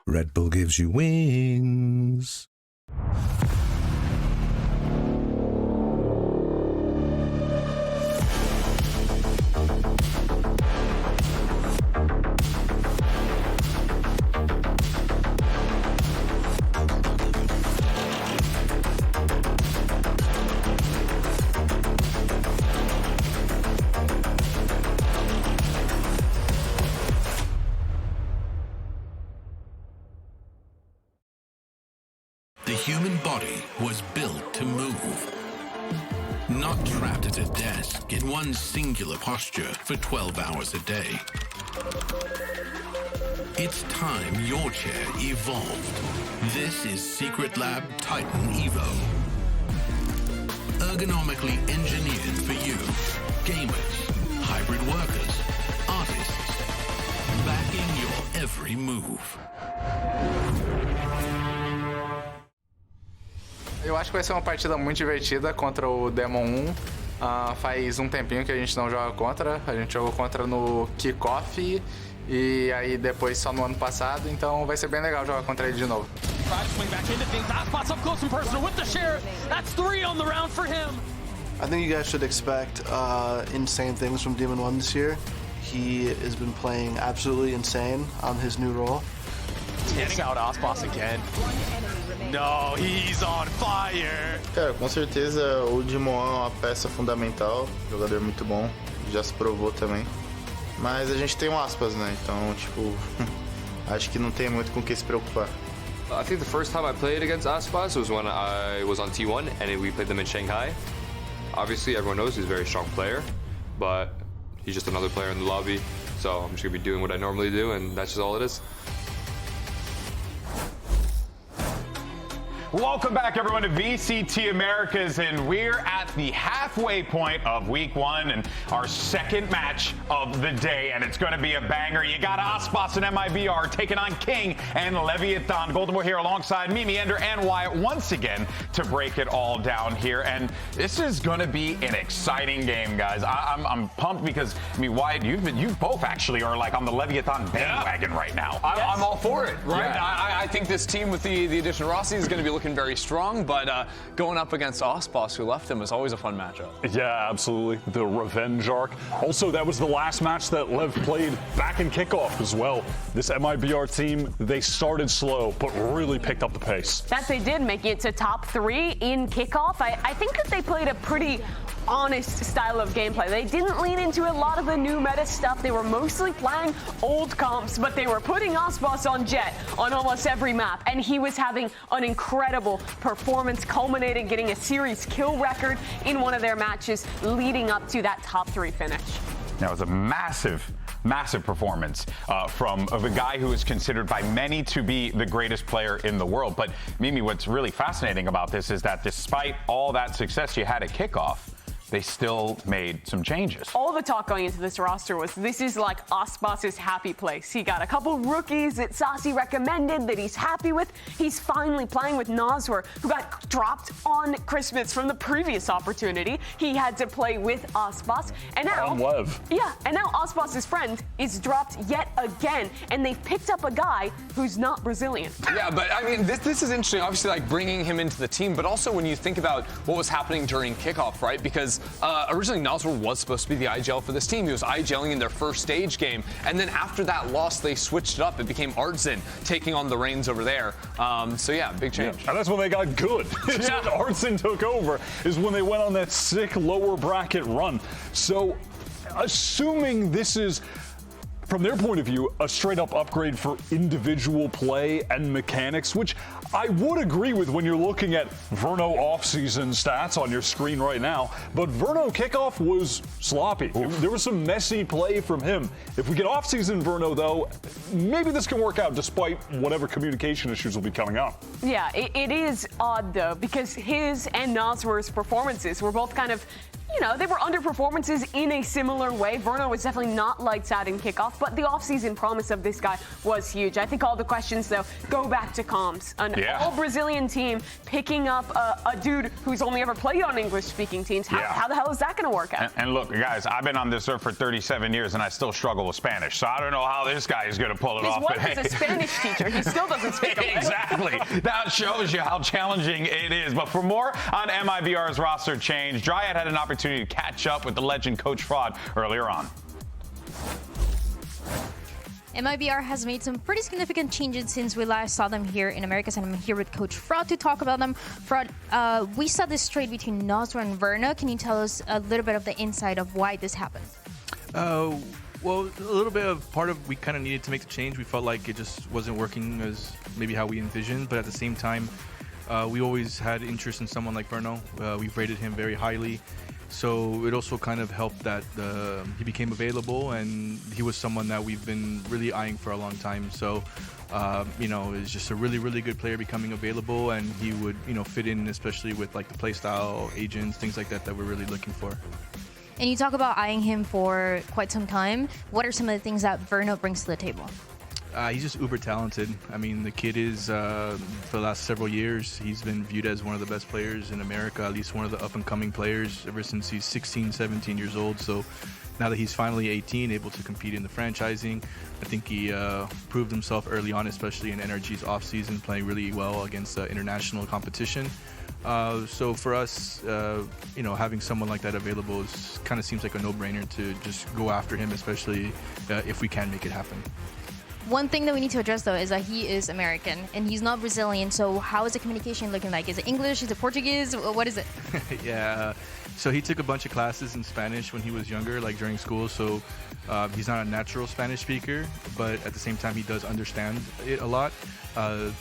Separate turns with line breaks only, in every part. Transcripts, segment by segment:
Red Bull gives you wings.
The human body was built to move, not trapped at a desk in one singular posture for 12 hours a day. It's time your chair evolved. This is Secret Lab Titan Evo. Ergonomically engineered for you, gamers, hybrid workers, artists, backing your every move.
Eu acho que vai ser uma partida muito divertida contra o Demon 1. Faz um tempinho que a gente não joga contra. A gente jogou contra no Kickoff e aí depois só no ano passado. Então vai ser bem legal jogar contra ele de novo.
I think you guys should expect insane things from Demon 1 this year. He has been playing absolutely insane on his new role.
Takes out Osboss again. No, he's on fire!
Cara, com certeza o Demon é uma peça fundamental, jogador muito bom, já se provou também. Mas a gente tem um Aspas, né? Então, tipo, acho que não tem muito com o que se preocupar.
I think the first time I played against Aspas was when I was on T1 and we played them in Shanghai. Obviously, everyone knows he's a very strong player, but he's just another player in the lobby. So I'm just gonna be doing what I normally do, and that's just all it is.
Welcome back, everyone, to VCT Americas, and we're at the halfway point of week one and our second match of the day, and it's going to be a banger. You got Osboss and MIBR taking on King and Leviathan. Goldenboy here alongside Mimi, Ender, and Wyatt once again to break it all down here, and this is going to be an exciting game, guys. I'm pumped because, I mean, Wyatt, you both actually are like on the Leviathan bandwagon right now.
I'm all for it, right?
Yeah.
I think this team with the addition of Rossi is going to be looking very strong, but going up against Osboss, who left him, is always a fun matchup.
Yeah, absolutely. The revenge arc. Also, that was the last match that LEV played back in Kickoff as well. This MIBR team, they started slow, but really picked up the pace.
That they did, making it to top 3 in Kickoff. I think that they played a pretty honest style of gameplay. They didn't lean into a lot of the new meta stuff. They were mostly playing old comps, but they were putting Osboss on Jet on almost every map, and he was having an incredible performance, culminating getting a series kill record in one of their matches, leading up to that top 3 finish.
Now, it was a massive performance from a guy who is considered by many to be the greatest player in the world. But Mimi, what's really fascinating about this is that despite all that success you had at Kickoff, they still made some changes.
All the talk going into this roster was this is like Osboss's happy place. He got a couple rookies that Saucy recommended that he's happy with. He's finally playing with Noswer, who got dropped on Christmas from the previous opportunity. He had to play with Osboss. And now,
on LEV.
Yeah, and now Osboss's friend is dropped yet again, and they've picked up a guy who's not Brazilian.
Yeah, but I mean, this is interesting, obviously, like bringing him into the team, but also when you think about what was happening during Kickoff, right? Because originally Noswer was supposed to be the IGL for this team. He was IGLing in their first stage game, and then after that loss, they switched it up. It became Artsin taking on the reins over there. So yeah, big change.
Yeah. And that's when they got good.
Yeah.
Artsin took over is when they went on that sick lower bracket run. So assuming this is, from their point of view, a straight-up upgrade for individual play and mechanics, which I would agree with when you're looking at Verno off-season stats on your screen right now. But Verno Kickoff was sloppy. There was some messy play from him. If we get off-season Verno, though, maybe this can work out despite whatever communication issues will be coming up.
Yeah, it is odd, though, because his and Noswer's performances were both kind of, you know, they were underperformances in a similar way. Verno was definitely not lights out in Kickoff, but the offseason promise of this guy was huge. I think all the questions, though, go back to comms. An all-Brazilian team picking up a dude who's only ever played on English-speaking teams. How the hell is that going to work out?
And look, guys, I've been on this earth for 37 years, and I still struggle with Spanish, so I don't know how this guy is going to pull it off.
His wife is a Spanish teacher. He still doesn't speak a language.
Exactly. That shows you how challenging it is. But for more on MIBR's roster change, Dryad had an opportunity to catch up with the legend Coach Fraud earlier on.
MIBR has made some pretty significant changes since we last saw them here in Americas, and I'm here with Coach Fraud to talk about them. Fraud, we saw this trade between Nasr and Verno. Can you tell us a little bit of the insight of why this happened?
Well, a little bit of part of we kind of needed to make the change. We felt like it just wasn't working as maybe how we envisioned, but at the same time, we always had interest in someone like Verno. We've rated him very highly. So it also kind of helped that he became available, and he was someone that we've been really eyeing for a long time. So, you know, it's just a really, really good player becoming available, and he would, you know, fit in, especially with like the playstyle, agents, things like that we're really looking for.
And you talk about eyeing him for quite some time. What are some of the things that Verno brings to the table?
He's just uber talented. I mean, the kid is, for the last several years, he's been viewed as one of the best players in America, at least one of the up-and-coming players ever since he's 16, 17 years old. So now that he's finally 18, able to compete in the franchising, I think he proved himself early on, especially in NRG's off-season, playing really well against international competition. So for us, you know, having someone like that available kind of seems like a no-brainer to just go after him, especially if we can make it happen.
One thing that we need to address, though, is that he is American and he's not Brazilian. So how is the communication looking like? Is it English? Is it Portuguese? What is it?
Yeah. So he took a bunch of classes in Spanish when he was younger, like during school. So he's not a natural Spanish speaker, but at the same time, he does understand it a lot.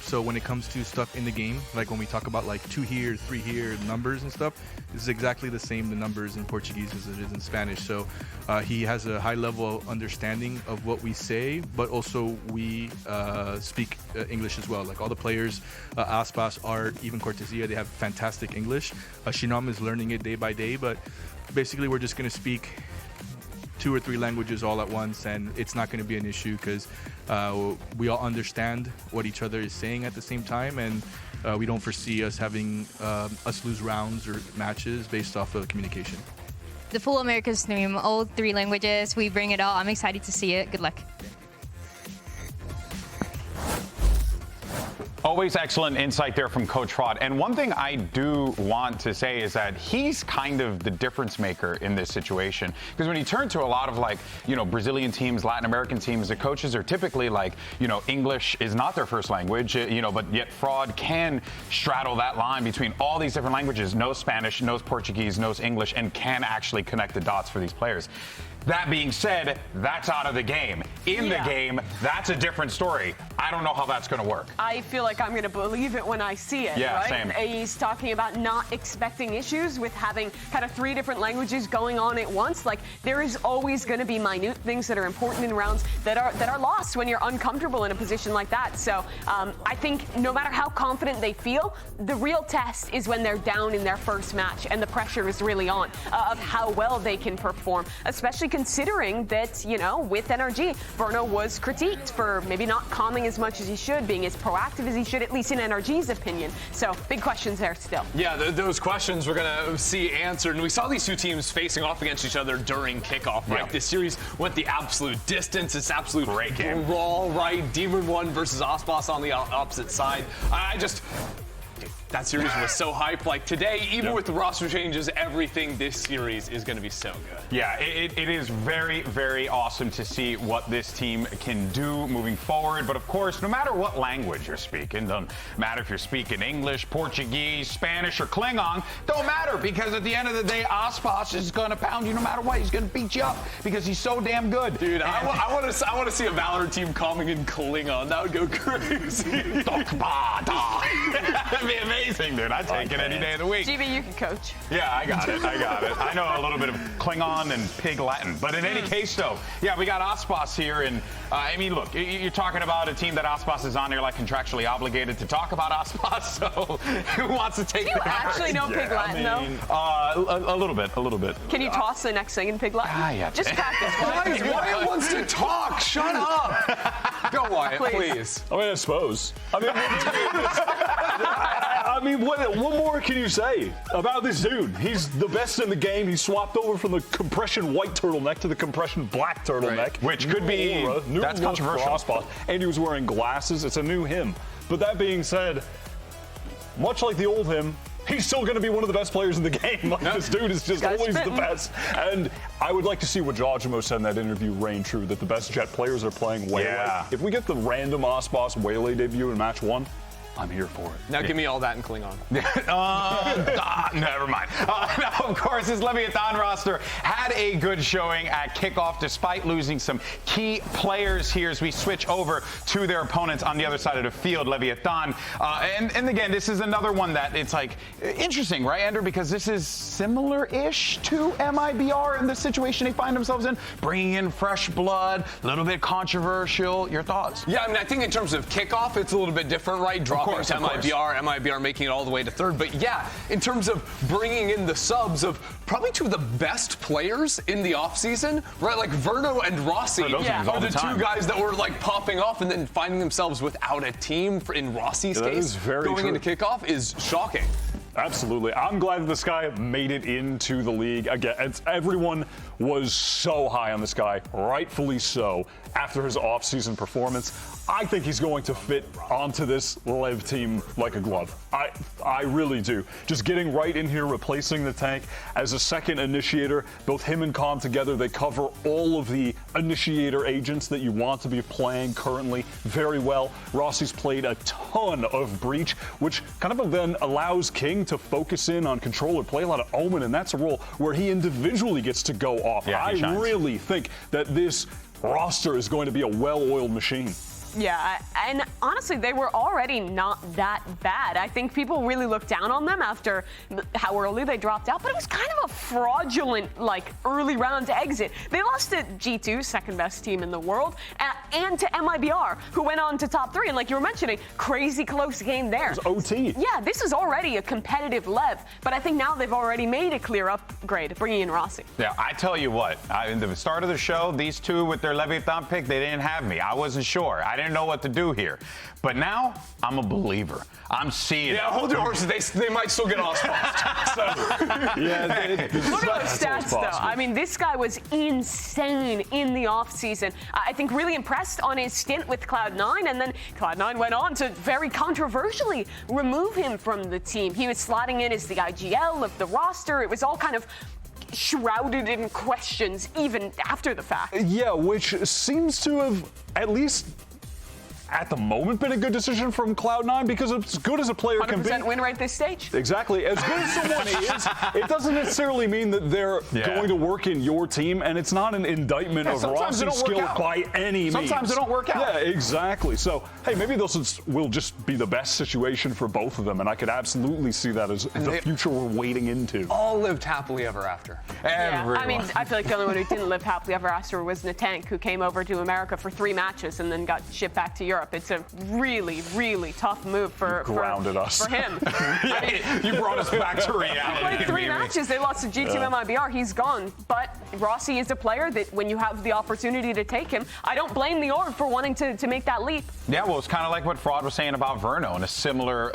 So when it comes to stuff in the game, like when we talk about like 2 here, 3 here, numbers and stuff, this is exactly the same, the numbers in Portuguese as it is in Spanish. So he has a high level of understanding of what we say, but also we speak English as well. Like all the players, Aspas, Art, even Cortesia, they have fantastic English. Shinam is learning it day by day, but basically we're just going to speak 2 or 3 languages all at once, and it's not going to be an issue because we all understand what each other is saying at the same time, and we don't foresee us having us lose rounds or matches based off of communication.
The full Americas stream, all 3 languages, we bring it all. I'm excited to see it. Good luck.
Always excellent insight there from Coach Fraud. And one thing I do want to say is that he's kind of the difference maker in this situation. Because when you turn to a lot of like, you know, Brazilian teams, Latin American teams, the coaches are typically like, you know, English is not their first language, you know, but yet Fraud can straddle that line between all these different languages, knows Spanish, knows Portuguese, knows English, and can actually connect the dots for these players. That being said, that's out of the game. In the game, that's a different story. I don't know how that's going to work.
I feel like I'm going to believe it when I see it,
yeah,
right?
Same.
He's talking about not expecting issues with having kind of 3 different languages going on at once. Like, there is always going to be minute things that are important in rounds that are lost when you're uncomfortable in a position like that. So I think no matter how confident they feel, the real test is when they're down in their first match and the pressure is really on of how well they can perform, especially considering that, you know, with NRG, Verno was critiqued for maybe not calming as much as he should, being as proactive as he should, at least in NRG's opinion. So big questions there still.
Yeah, those questions we're going to see answered. And we saw these 2 teams facing off against each other during Kickoff, right? Yeah. This series went the absolute distance. It's absolute brawl, right? Demon 1 versus Aspas on the opposite side. That series was so hyped. Like today, even with the roster changes, everything this series is going to be so good.
Yeah, it is very, very awesome to see what this team can do moving forward. But of course, no matter what language you're speaking, doesn't matter if you're speaking English, Portuguese, Spanish, or Klingon, don't matter, because at the end of the day, Aspas is going to pound you no matter what. He's going to beat you up because he's so damn good.
Dude, I want to see a VALORANT team calming in Klingon. That would go crazy.
That'd be amazing. amazing, dude. I take it any day of the week.
GB, you can coach.
Yeah, I got it. I know a little bit of Klingon and Pig Latin. But in any case, though, yeah, we got Aspas here. And, I mean, look, you're talking about a team that Aspas is on. They're, like, contractually obligated to talk about Aspas. So who wants to take
Do you actually know Pig Latin,
though? A little bit.
Can you toss the next thing in Pig Latin?
Yeah.
Just practice.
Wyatt wants to talk. Shut up. Go, Wyatt, please.
I mean, I suppose. I mean, what more can you say about this dude? He's the best in the game. He swapped over from the compression white turtleneck to the compression black turtleneck.
Which could be, that's controversial.
And he was wearing glasses. It's a new him. But that being said, much like the old him, he's still going to be one of the best players in the game. Like, this dude is just always the best. And I would like to see what Jajimo said in that interview reign true, that the best Jet players are playing Waylay.
Yeah.
If we get the random Aspas Waylay debut in match 1, I'm here for it.
Now give me all that in Klingon.
Never mind. Now, of course, his Leviathan roster had a good showing at kickoff despite losing some key players here as we switch over to their opponents on the other side of the field, Leviathan. And again, this is another one that it's like interesting, right, Andrew? Because this is similar-ish to MIBR in the situation they find themselves in, bringing in fresh blood, a little bit controversial. Your thoughts?
Yeah, I mean, I think in terms of kickoff, it's a little bit different, right? Dropping to MIBR making it all the way to third. But yeah, in terms of bringing in the subs of probably two of the best players in the offseason, right? Like Verno and Rossi are the two guys that were like popping off and then finding themselves without a team in Rossi's case going into kickoff is shocking.
Absolutely. I'm glad that this guy made it into the league. Again, everyone was so high on this guy, rightfully so, after his offseason performance. I think he's going to fit onto this LEV team like a glove. I really do. Just getting right in here, replacing the tank as a second initiator. Both him and Khan together, they cover all of the initiator agents that you want to be playing currently very well. Rossi's played a ton of Breach, which kind of then allows King to focus in on controller, play a lot of Omen, and that's a role where he individually gets to go off.
Yeah,
I really think that this roster is going to be a well-oiled machine.
Yeah, and honestly, they were already not that bad. I think people really looked down on them after how early they dropped out, but it was kind of a fraudulent, like, early round exit. They lost to G2, second best team in the world, and to MIBR, who went on to top 3. And like you were mentioning, crazy close game there.
It was OT.
Yeah, this is already a competitive LEV, but I think now they've already made a clear upgrade, bringing in Rossi.
Yeah, I tell you what, in the start of the show, these two with their Leviathan pick, they didn't have me. I wasn't sure. I didn't know what to do here. But now, I'm a believer. I'm seeing it.
Yeah, hold your horses. They might still get off spots.
Look at those stats, though. I mean, this guy was insane in the offseason. I think really impressed on his stint with Cloud9, and then Cloud9 went on to very controversially remove him from the team. He was slotting in as the IGL of the roster. It was all kind of shrouded in questions even after the fact.
Yeah, which seems to have at least at the moment been a good decision from Cloud9, because as good as a player can be.
100% win rate this stage.
Exactly. As good as someone is, it doesn't necessarily mean that they're going to work in your team, and it's not an indictment of Rossi's skill by any means.
Sometimes they don't work out.
Yeah, exactly. So, hey, maybe this will just be the best situation for both of them, and I could absolutely see that as the future we're wading into.
All lived happily ever after.
Yeah, I mean, I feel like the only one who didn't live happily ever after was Natank, who came over to America for 3 matches and then got shipped back to Europe. It's a really, really tough move for him.
You brought us back to reality.
They played 3 matches. They lost to G2 MIBR. He's gone. But Rossi is a player that when you have the opportunity to take him, I don't blame the org for wanting to make that leap.
Yeah, well, it's kind of like what Fraud was saying about Verno, and a similar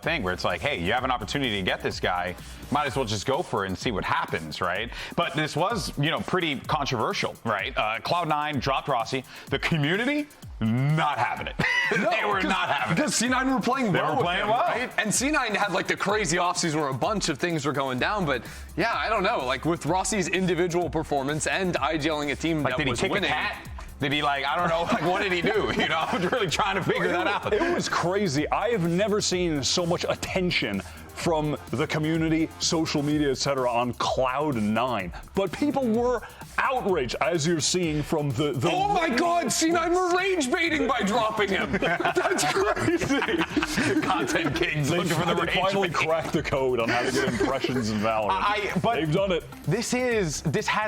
thing where it's like, hey, you have an opportunity to get this guy, might as well just go for it and see what happens, right? But this was, pretty controversial, right? Cloud9 dropped Rossi. The community, not having it.
No,
they were not having it.
Because C9 were playing well.
They were playing well.
Right? And C9 had like the crazy offseason where a bunch of things were going down. But yeah, I don't know. Like with Rossi's individual performance and IGLing a team that was winning.
Did he I don't know, what did he do? I was really trying to figure that out.
It was crazy. I have never seen so much attention from the community, social media, etc. on cloud 9. But people were outraged, as you're seeing from the
oh my God, C9 were rage baiting by dropping him. That's crazy.
Content kings looking for the
They
rage
finally
bait.
cracked the code on how to get impressions in Valorant.
But
they've done it.
This has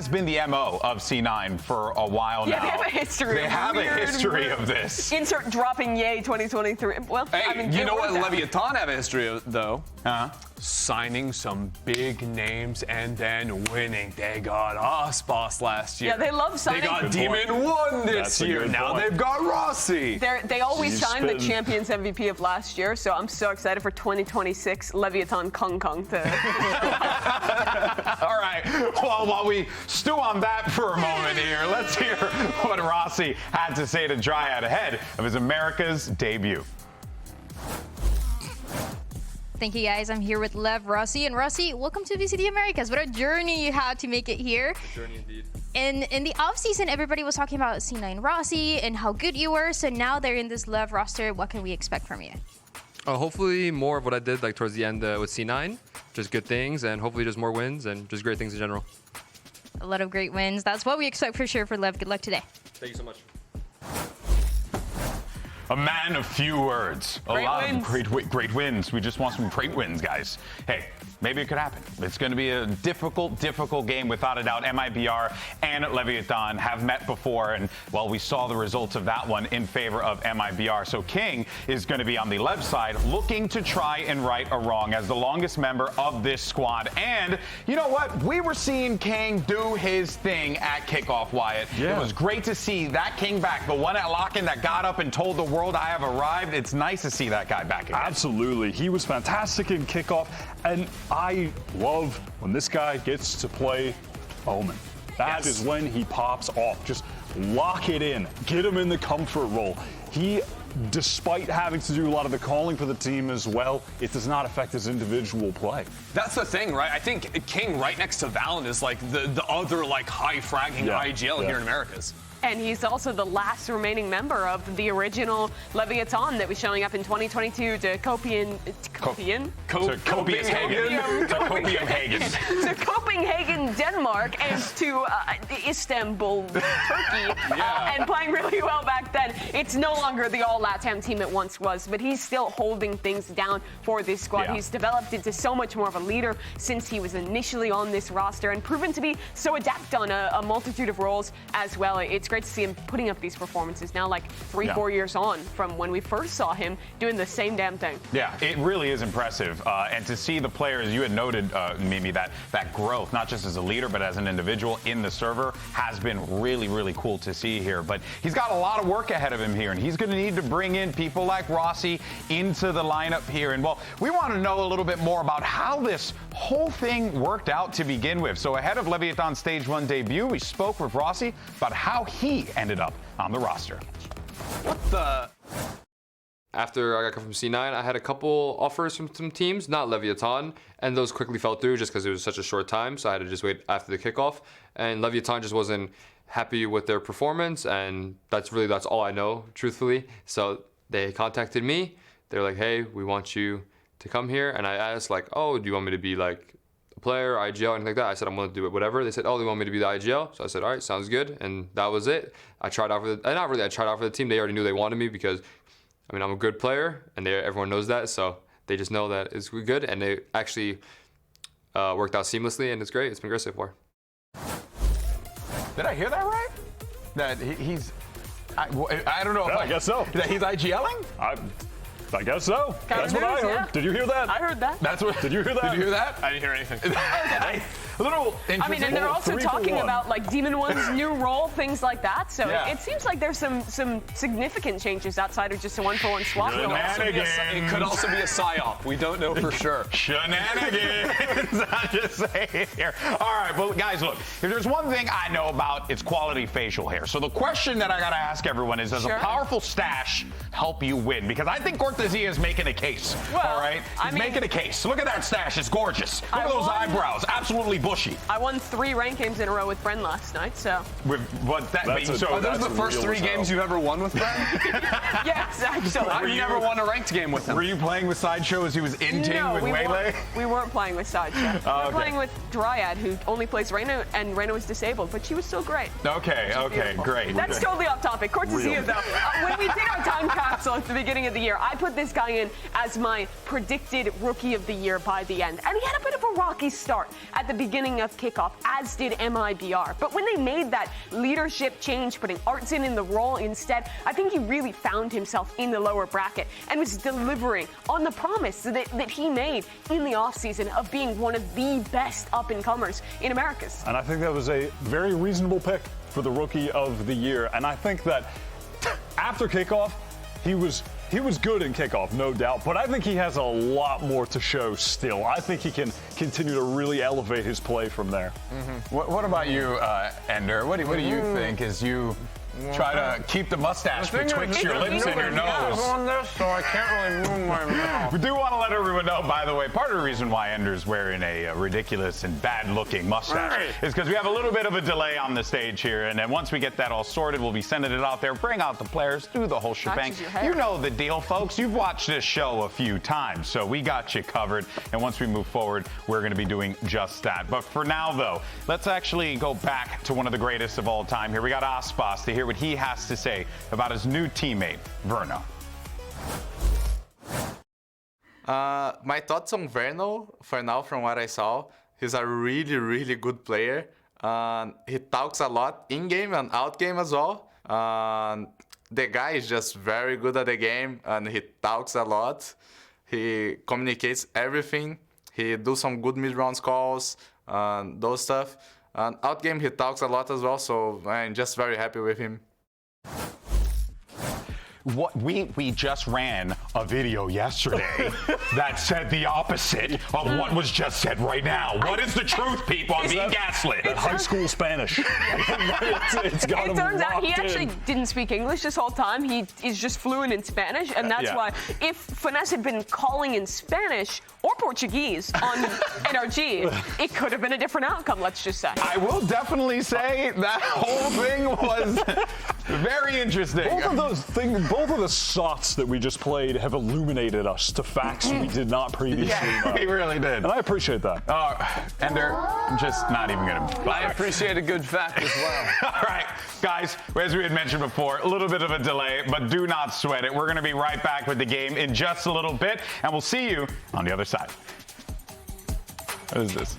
been the MO of C9 for a while now.
Yeah, they have a history.
They have a
Weird,
history of this.
Insert dropping yay 2023. Well,
Hey,
I mean,
you
it
know what
worked out.
Leviathan have a history of, though?
Huh?
Signing some big names and then winning. They got Osboss last year.
Yeah, they love signing.
They got
Good
Demon
point.
1 this
That's a
year.
good
Now
point.
they've got Rossi.
They always
He's
signed the
spitting.
Champions MVP of last year, so I'm so excited for 2026 Leviathan Kong Kong to.
All right. Well, while we stew on that for a moment here, let's hear what Rossi had to say to Dryad ahead of his America's debut.
Thank you, guys. I'm here with LEV, Rossi. And Rossi, welcome to VCT Americas. What a journey you had to make it here.
Journey indeed.
In the offseason, everybody was talking about C9 Rossi and how good you were. So now they're in this LEV roster. What can we expect from you?
Hopefully more of what I did like towards the end with C9. Just good things, and hopefully just more wins and just great things in general.
A lot of great wins. That's what we expect for sure for LEV. Good luck today.
Thank you so much.
A man of few words. A
Great
lot
wins.
of great wins. We just want some great wins, guys. Hey, maybe it could happen. It's going to be a difficult game without a doubt. MIBR and Leviathan have met before, and well, we saw the results of that one in favor of MIBR. So King is going to be on the LEV side, looking to try and right a wrong as the longest member of this squad. And you know what? We were seeing King do his thing at Kickoff, Wyatt.
Yeah.
It was great to see that King back, the one at Lock-In that got up and told the world I have arrived. It's nice to see that guy back again.
Absolutely. He was fantastic in Kickoff, and I love when this guy gets to play Omen. That is when he pops off. Just lock it in. Get him in the comfort role. He, despite having to do a lot of the calling for the team as well, it does not affect his individual play.
That's the thing, right? I think King right next to Valorant is like the other like high fragging IGL here in Americas.
And he's also the last remaining member of the original Leviathan that was showing up in 2022 to Copenhagen. To Copenhagen, Denmark, and to Istanbul, Turkey, and playing really well back then. It's no longer the all LATAM team it once was, but he's still holding things down for this squad.
Yeah.
He's developed into so much more of a leader since he was initially on this roster and proven to be so adept on a multitude of roles as well. It's great to see him putting up these performances now, like 3-4 years on from when we first saw him doing the same damn thing.
Yeah, it really is impressive. And to see the players, you had noted, Mimi, that growth, not just as a leader, but as an individual in the server, has been really, really cool to see here. But he's got a lot of work ahead of him here, and he's going to need to bring in people like Rossi into the lineup here. And, well, we want to know a little bit more about how this whole thing worked out to begin with. So ahead of Leviathan Stage 1 debut, we spoke with Rossi about how he ended up on the roster.
What the?
After I got cut from C9, I had a couple offers from some teams, not Leviathan, and those quickly fell through just because it was such a short time, so I had to just wait after the kickoff. And Leviathan just wasn't happy with their performance, and that's all I know, truthfully. So they contacted me. They're like, hey, we want you to come here. And I asked, like, oh, do you want me to be like a player, IGL, anything like that? I said, I'm going to do it, whatever. They said, oh, they want me to be the IGL. So I said, all right, sounds good. And that was it. I tried out for I tried out for the team. They already knew they wanted me because, I mean, I'm a good player, and everyone knows that. So they just know that it's good, and they actually worked out seamlessly, and it's great. It's been great so far.
Did I hear that right? That he's... I don't know.
Yeah, I guess so.
That he's IGLing?
I guess so. That's what I heard.
Yeah.
Did you hear that?
I heard that.
That's what.
Did you hear that?
Did you hear that?
I didn't hear anything.
A little interesting.
I mean, and they're also
3 for
talking
1.
about like Demon 1's new role, things like that. So
Yeah.
it seems like there's some significant changes outside of just a 1-for-1 swap. going on.
It could also be a psyop. We don't know for sure.
Shenanigans. I'm just saying here. All right, well, guys, look. If there's one thing I know about, it's quality facial hair. So the question that I got to ask everyone is, does
Sure.
a powerful stash help you win? Because I think Cortesia is making a case.
Well,
all right?
I
He's
mean-
making a case. Look at that stash. It's gorgeous. Look
I
at those
won-
eyebrows. Absolutely bushy.
I won 3 ranked games in a row with Bren last night, so.
Are those the first 3 games you've ever won with Bren?
Yes, actually.
I've never won a ranked game with him.
Were you playing with Sideshow as he was in-team with Waylay?
We weren't playing with Sideshow. We were playing with Dryad, who only plays Reyna, and Reyna was disabled, but she was still great.
Okay, great.
That's totally off topic. Cortesia, though. When we did our time capsule at the beginning of the year, I put this guy in as my predicted Rookie of the Year by the end. And he had a bit of a rocky start at the beginning of Kickoff, as did MIBR. But when they made that leadership change, putting Artson in the role instead, I think he really found himself in the lower bracket and was delivering on the promise that he made in the offseason of being one of the best up-and-comers in Americas.
And I think that was a very reasonable pick for the Rookie of the Year. And I think that after Kickoff, he was good in Kickoff, no doubt, but I think he has a lot more to show still. I think he can continue to really elevate his play from there.
What about you, Ender? What do you think as you try to keep the mustache betwixt your lips and your nose?
On this, so I can't really move my mouth.
We do want to let everyone know, by the way, part of the reason why Ender's wearing a ridiculous and bad-looking mustache is because we have a little bit of a delay on the stage here, and then once we get that all sorted, we'll be sending it out there, bring out the players, do the whole shebang. You know the deal, folks. You've watched this show a few times, so we got you covered, and once we move forward, we're going to be doing just that. But for now, though, let's actually go back to one of the greatest of all time here. We got Aspas to hear what he has to say about his new teammate, Verno.
My thoughts on Verno, for now, from what I saw, he's a really, really good player. He talks a lot in-game and out-game as well. The guy is just very good at the game, and he talks a lot. He communicates everything. He does some good mid-rounds calls, those stuff. Out-game, he talks a lot as well, so I'm just very happy with him.
What we just ran a video yesterday that said the opposite of what was just said right now. What is the truth, people? I'm being gaslit.
That high school Spanish. It
turns out he actually didn't speak English this whole time. He is just fluent in Spanish, and that's why if Finesse had been calling in Spanish or Portuguese on NRG, it could have been a different outcome, let's just say.
I will definitely say that whole thing was very interesting.
Both of the shots that we just played have illuminated us to facts we did not previously know.
We really did.
And I appreciate that.
Ender, I'm just not even going to bother.
I appreciate a good fact as well.
All right, guys, as we had mentioned before, a little bit of a delay, but do not sweat it. We're going to be right back with the game in just a little bit, and we'll see you on the other side. What is this?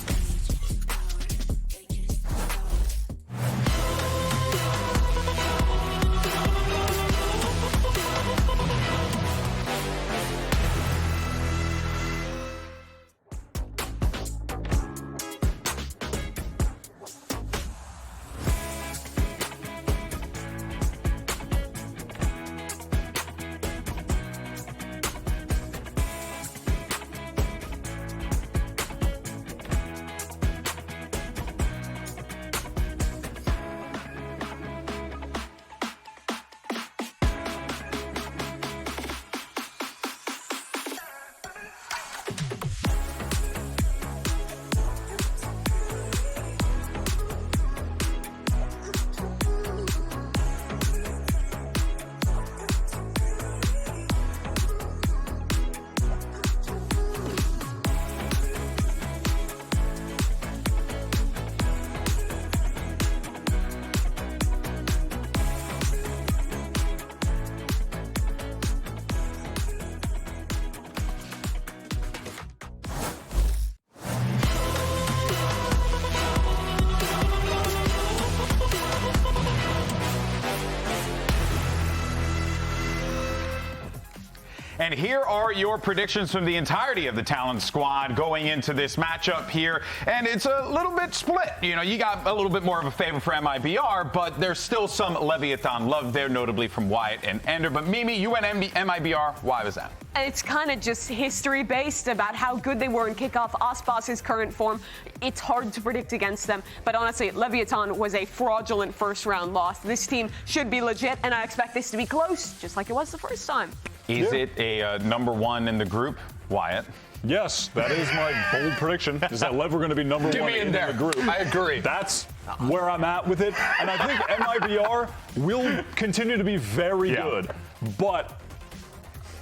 And here are your predictions from the entirety of the Talent Squad going into this matchup here. And it's a little bit split. You know, you got a little bit more of a favor for MIBR, but there's still some Leviathan love there, notably from Wyatt and Ender. But Mimi, you went MIBR. Why was that?
It's kind of just history-based about how good they were in Kickoff. Aspas' current form, it's hard to predict against them. But honestly, Leviathan was a fraudulent first-round loss. This team should be legit, and I expect this to be close, just like it was the first time.
Is it a number one in the group, Wyatt?
Yes, that is my bold prediction, is that LEV are going to be number
Get
one
me in
in
there.
the group.
I agree.
That's where I'm at with it. And I think MIBR will continue to be very good. But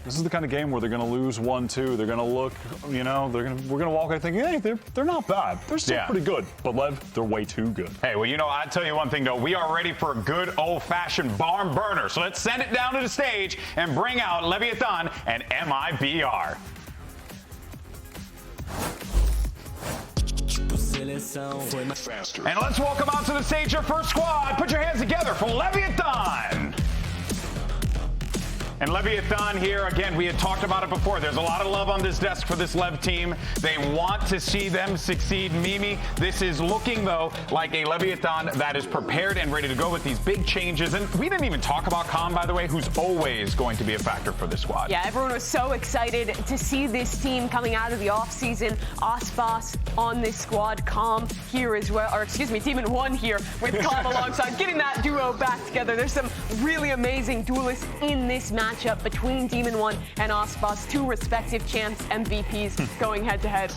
this is the kind of game where they're going to lose 1-2. They're going to look, we're going to walk out thinking, hey, they're not bad. They're still pretty good. But LEV, they're way too good.
Hey, well, I'll tell you one thing, though. We are ready for a good old-fashioned barn burner. So let's send it down to the stage and bring out Leviathan and MIBR. And let's welcome out to the stage your first squad. Put your hands together for Leviathan. And Leviathan here, again, we had talked about it before. There's a lot of love on this desk for this LEV team. They want to see them succeed. Mimi, this is looking, though, like a Leviathan that is prepared and ready to go with these big changes. And we didn't even talk about Khan, by the way, who's always going to be a factor for this squad.
Yeah, everyone was so excited to see this team coming out of the offseason. Aspas on this squad, Calm here as well, or excuse me, Demon 1 here with Calm alongside, getting that duo back together. There's some really amazing duelists in this matchup between Demon 1 and Aspas, two respective champs, MVPs going head-to-head.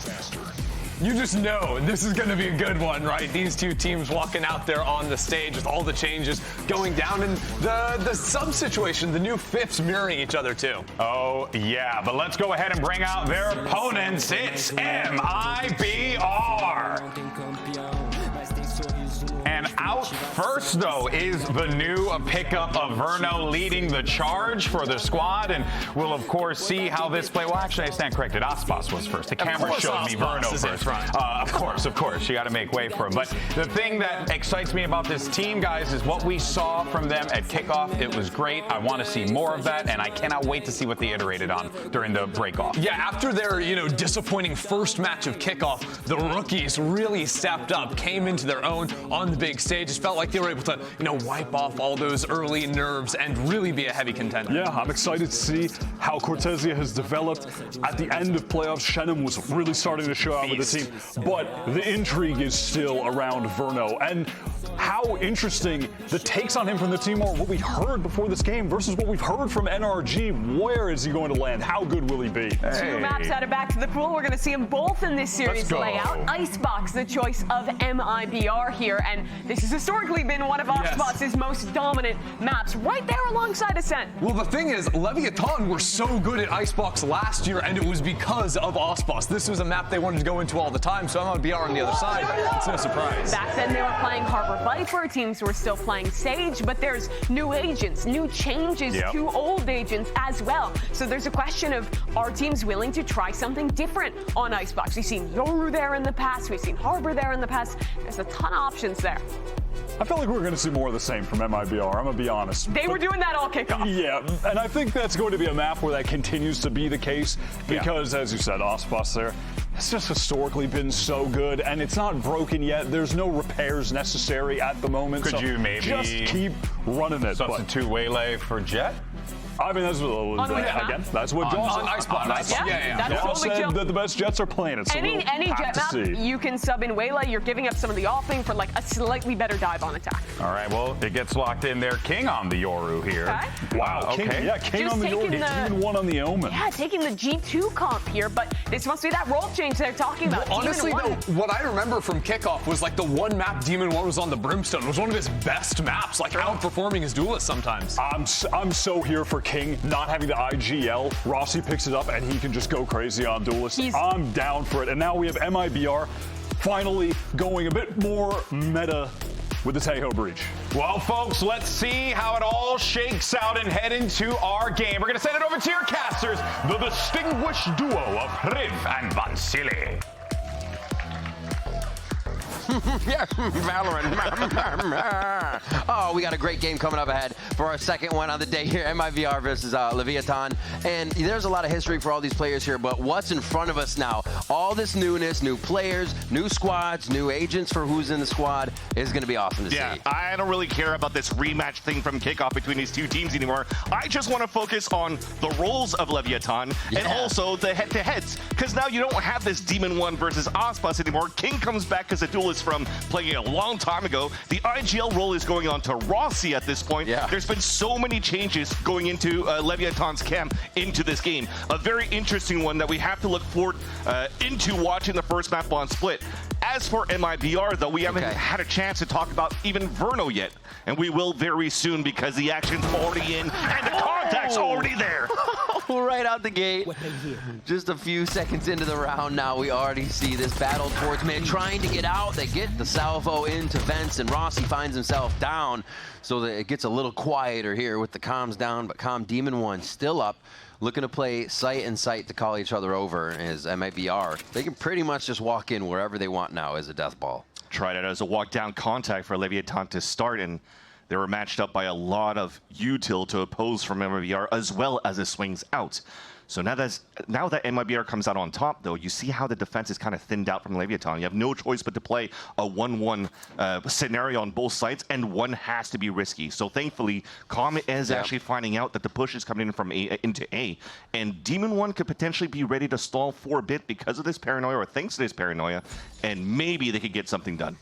You just know this is going to be a good one, right? These two teams walking out there on the stage with all the changes going down, and the sub situation, the new fifths mirroring each other too.
Oh, yeah, but let's go ahead and bring out their opponents. It's MIBR. And out first, though, is the new pickup of Verno leading the charge for the squad. And we'll, of course, see how this play. Well, actually, I stand corrected. Aspas was first. The camera showed me Verno first. Of course. You got to make way for him. But the thing that excites me about this team, guys, is what we saw from them at Kickoff. It was great. I want to see more of that, and I cannot wait to see what they iterated on during the break-off.
Yeah, after their, disappointing first match of Kickoff, the rookies really stepped up, came into their own on the big stage. It felt like they were able to, wipe off all those early nerves and really be a heavy contender.
Yeah, I'm excited to see how Cortesia has developed. At the end of playoffs, Shannon was really starting to show out with the team, but the intrigue is still around Verno. And how interesting the takes on him from the team are, what we heard before this game versus what we've heard from NRG. Where is he going to land? How good will he be?
Two maps out of Back to the Pool. We're going to see them both in this series layout. Icebox, the choice of MIBR here, and this has historically been one of Aspas' most dominant maps, right there alongside Ascent.
Well, the thing is, Leviathan were so good at Icebox last year, and it was because of Aspas. This was a map they wanted to go into all the time, so MIBR on the other side. It's no surprise.
Back then, they were playing Harbor Viper. Teams were still playing Sage, but there's new agents, new changes to old agents as well. So there's a question of, are teams willing to try something different on Icebox? We've seen Yoru there in the past. We've seen Harbor there in the past. There's a ton of options there.
I feel like we're going to see more of the same from MIBR, I'm going to be honest.
They were doing that all Kickoff.
Yeah, and I think that's going to be a map where that continues to be the case because, as you said, Aspas there, it's just historically been so good, and it's not broken yet. There's no repairs necessary at the moment.
Could you maybe
just keep running it?
Substitute Waylay for Jet?
I mean, that's what John said.
On Icebox.
That's
John
totally
said
chill.
that the best Jets are playing it. So
Any jet map, you can sub in Waylay. You're giving up some of the offing for like a slightly better dive on attack.
All right, well, it gets locked in there. King on the Yoru here.
Okay.
Wow, King
Just
on the Yoru, Demon 1 on the Omen.
Yeah, taking the G2 comp here, but this must be that role change they're talking about.
Well, honestly, though, what I remember from Kickoff was like the one map Demon 1 was on the Brimstone. It was one of his best maps, like outperforming his duelist sometimes.
I'm so here for King not having the IGL. Rossi picks it up and he can just go crazy on duelist. I'm down for it. And now we have MIBR finally going a bit more meta with the Tahoe Breach.
Well, folks, let's see how it all shakes out and head into our game. We're going to send it over to your casters, the distinguished duo of Riv and Vansili.
Valorant. Oh, we got a great game coming up ahead for our second one on the day here. MIBR versus Leviathan. And there's a lot of history for all these players here, but what's in front of us now? All this newness, new players, new squads, new agents for who's in the squad is going to be awesome to see.
I don't really care about this rematch thing from Kickoff between these two teams anymore. I just want to focus on the roles of Leviathan and also the head-to-heads. Because now you don't have this Demon 1 versus Aspas anymore. King comes back as a duelist goes from playing a long time ago. The IGL role is going on to Rossi at this point.
Yeah.
There's been so many changes going into Leviathan's camp into this game. A very interesting one that we have to look forward into watching the first map on Split. As for MIBR, though, we haven't had a chance to talk about even Verno yet. And we will very soon because the action's already in and the contact's already there.
Right out the gate. Just a few seconds into the round now, we already see this battle towards mid, trying to get out. They get the salvo into vents, and Rossi finds himself down, so that it gets a little quieter here with the comms down, but Comm Demon 1 still up, looking to play site and site to call each other over as MIBR. They can pretty much just walk in wherever they want now as a death ball.
Tried it as a walk down contact for Leviathan to start, and they were matched up by a lot of util to oppose from MIBR as well as the swings out. So now that MIBR comes out on top, though, you see how the defense is kind of thinned out from Leviathan. You have no choice but to play a 1-1 scenario on both sides, and one has to be risky. So thankfully, Comm is actually finding out that the push is coming in from A into A, and Demon 1 could potentially be ready to stall for a bit because of this paranoia, or thanks to this paranoia, and maybe they could get something done.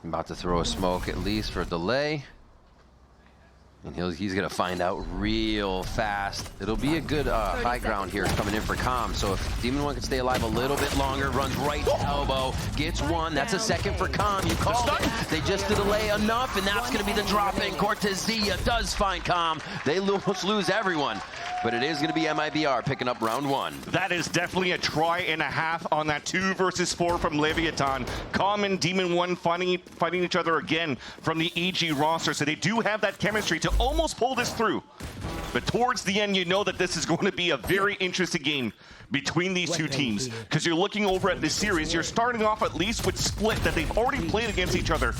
I'm about to throw a smoke at least for a delay. And he's going to find out real fast. It'll be a good high ground here coming in for Comm. So if Demon 1 can stay alive a little bit longer, runs right to elbow, gets one. That's a second for Comm. You called it. They just delay enough, and that's going to be the drop in. Cortezia does find Comm. They almost lose everyone. But it is going to be MIBR picking up round 1.
That is definitely a try and a half on that 2 versus 4 from Leviathan. Comm and Demon 1 fighting each other again from the EG roster. So they do have that chemistry to almost pull this through. But towards the end, you know that this is going to be a very interesting game between these two teams, because you're looking over at this series. You're starting off at least with Split that they've already played against each other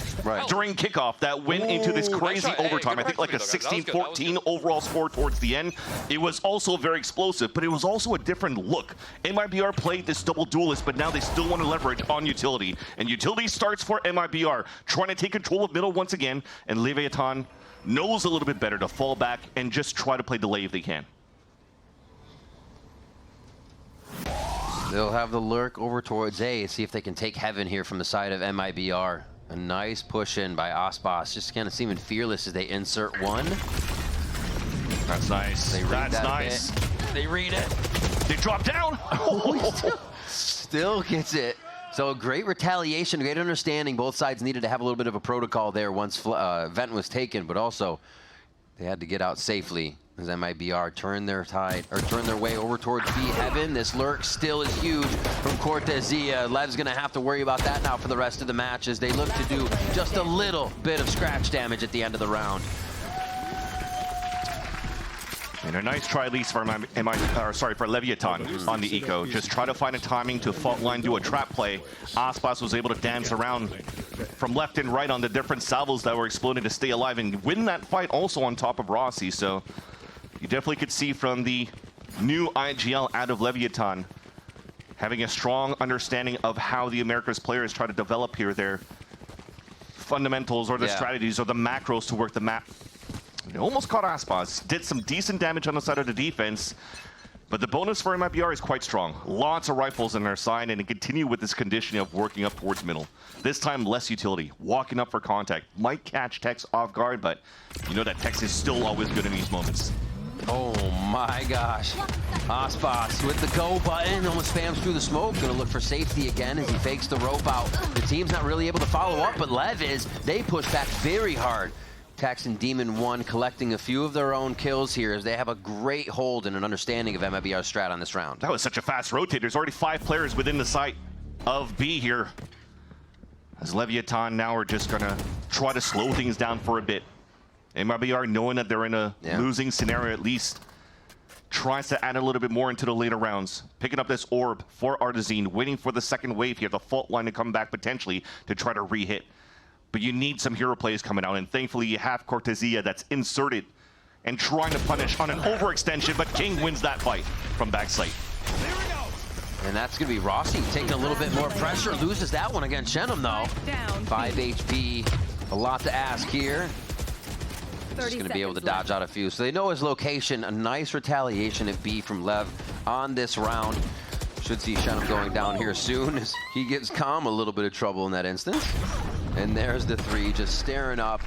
during kickoff that went into this crazy overtime. I think like a 16-14 overall score towards the end. It was also very explosive, but it was also a different look. MIBR played this double duelist, but now they still want to leverage on utility. And utility starts for MIBR, trying to take control of middle once again, and Leviathan knows a little bit better to fall back and just try to play delay if they can.
They'll have the lurk over towards A, see if they can take heaven here from the side of MIBR. A nice push in by Aspas, just kind of seeming fearless as they insert one.
That's nice.
They read
That's
that
nice.
Bit. They read it.
They drop down.
Still gets it. So great retaliation, great understanding. Both sides needed to have a little bit of a protocol there once Vent was taken, but also they had to get out safely as MIBR turn their way over towards B heaven. This lurk still is huge from Cortezia. Lev's gonna have to worry about that now for the rest of the match as they look to do just a little bit of scratch damage at the end of the round.
And a nice try at least for for Leviathan on the eco. Just try to find a timing to fault line, do a trap play. Aspas was able to dance around from left and right on the different salvos that were exploding to stay alive and win that fight also on top of Rossi. So you definitely could see from the new IGL out of Leviathan having a strong understanding of how the Americas players try to develop here their fundamentals or the strategies or the macros to work the map. They almost caught Aspas, did some decent damage on the side of the defense, but the bonus for MIBR is quite strong. Lots of rifles in their side, and they continue with this conditioning of working up towards middle. This time, less utility, walking up for contact. Might catch Tex off guard, but you know that Tex is still always good in these moments.
Oh my gosh. Aspas with the go button, almost spams through the smoke. Gonna look for safety again as he fakes the rope out. The team's not really able to follow up, but Lev is. They push back very hard. Tex and Demon 1 collecting a few of their own kills here as they have a great hold and an understanding of MIBR's strat on this round.
That was such a fast rotate. There's already 5 players within the site of B here. As Leviathan now are just gonna try to slow things down for a bit. MIBR, knowing that they're in a losing scenario at least, tries to add a little bit more into the later rounds. Picking up this orb for Artazine, waiting for the second wave here, the fault line to come back potentially to try to re-hit. But you need some hero plays coming out, and thankfully you have Cortezia that's inserted and trying to punish on an overextension, but King wins that fight from backside.
And that's going to be Rossi taking a little bit more pressure. Loses that one against Shenum, though. 5 HP, a lot to ask here. Just going to be able to dodge out a few. So they know his location. A nice retaliation at B from Lev on this round. Should see Shenum going down here soon as he gives Calm a little bit of trouble in that instance. And there's the 3 just staring up.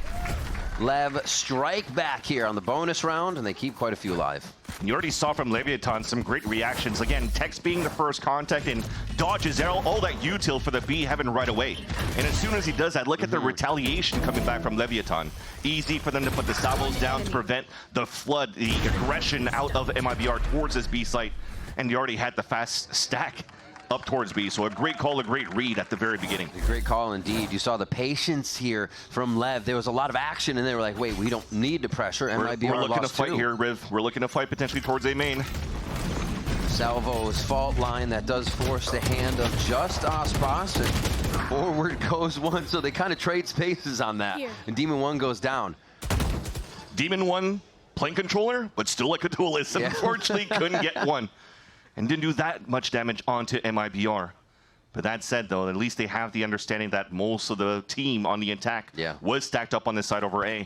LEV strike back here on the bonus round, and they keep quite a few alive.
You already saw from Leviathan some great reactions. Again, Tex being the first contact and dodges all that util for the B heaven right away. And as soon as he does that, look at the retaliation coming back from Leviathan. Easy for them to put the salvos down to prevent the flood, the aggression out of MIBR towards this B site. And they already had the fast stack up towards B. So a great call, a great read at the very beginning.
A great call indeed. You saw the patience here from LEV. There was a lot of action, and they were like, wait, we don't need to pressure. MIBR
we're looking to fight
too.
here, Riv. We're looking to fight potentially towards A main.
Salvo's fault line that does force the hand of just Aspas, and forward goes one, so they kind of trade spaces on that. And Demon 1 goes down.
Demon 1 playing controller, but still like a duelist. Yeah. Unfortunately, couldn't get one. And didn't do that much damage onto MIBR. But that said, though, at least they have the understanding that most of the team on the attack was stacked up on this side over A.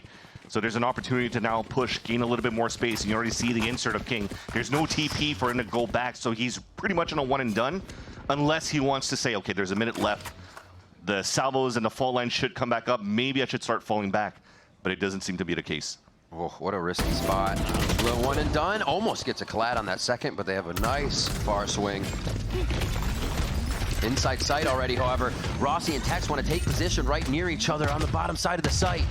So there's an opportunity to now push, gain a little bit more space. And you already see the insert of King. There's no TP for him to go back, so he's pretty much on a one and done, unless he wants to say, okay, there's a minute left. The salvos and the fault line should come back up. Maybe I should start falling back. But it doesn't seem to be the case.
Oh, what a risky spot. Little one and done. Almost gets a collide on that second, but they have a nice far swing. Inside sight already, however. Rossi and Tex want to take position right near each other on the bottom side of the site.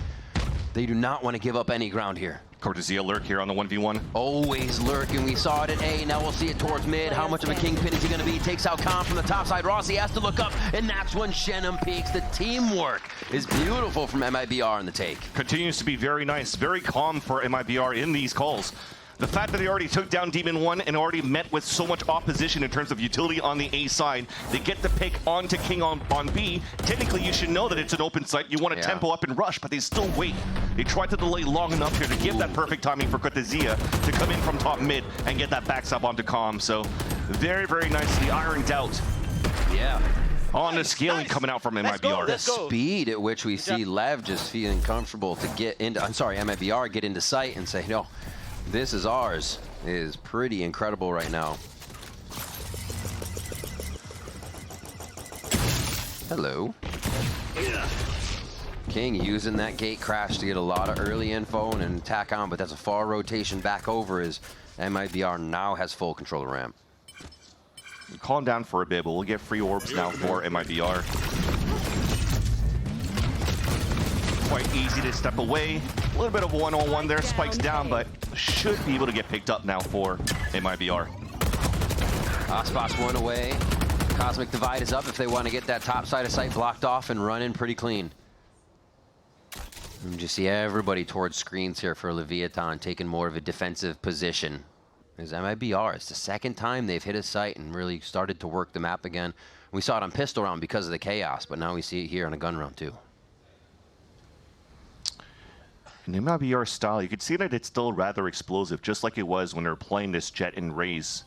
They do not want to give up any ground here.
Cortesia lurk here on the 1v1.
Always lurking. We saw it at A. Now we'll see it towards mid. How much of a kingpin is he going to be? Takes out Calm from the top side. Rossi has to look up, and that's when Shenum peaks. The teamwork is beautiful from MIBR in the take.
Continues to be very nice, very calm for MIBR in these calls. The fact that they already took down Demon 1 and already met with so much opposition in terms of utility on the A side, they get the pick onto King on B. Technically, you should know that it's an open site. You want to tempo up and rush, but they still wait. They tried to delay long enough here to give that perfect timing for Cortesia to come in from top mid and get that backs up onto Calm. So very, very nicely ironed out.
Yeah.
On the scaling coming out from MIBR.
The speed at which we see LEV just feeling comfortable to get into, MIBR get into sight and say, no, this is ours, is pretty incredible right now. Hello. King using that gate crash to get a lot of early info and attack on, but that's a far rotation back over as MIBR now has full control of ramp.
Calm down for a bit, but we'll get free orbs now for MIBR. Quite easy to step away. A little bit of one-on-one there, spikes down, but should be able to get picked up now for MIBR.
Aspas one away. Cosmic Divide is up if they want to get that top side of sight blocked off and run in pretty clean. And just see everybody towards screens here for Leviathan, taking more of a defensive position. As MIBR, it's the second time they've hit a site and really started to work the map again. We saw it on pistol round because of the chaos, but now we see it here on a gun round too.
In MIBR style, you can see that it's still rather explosive, just like it was when they were playing this Jet and Raze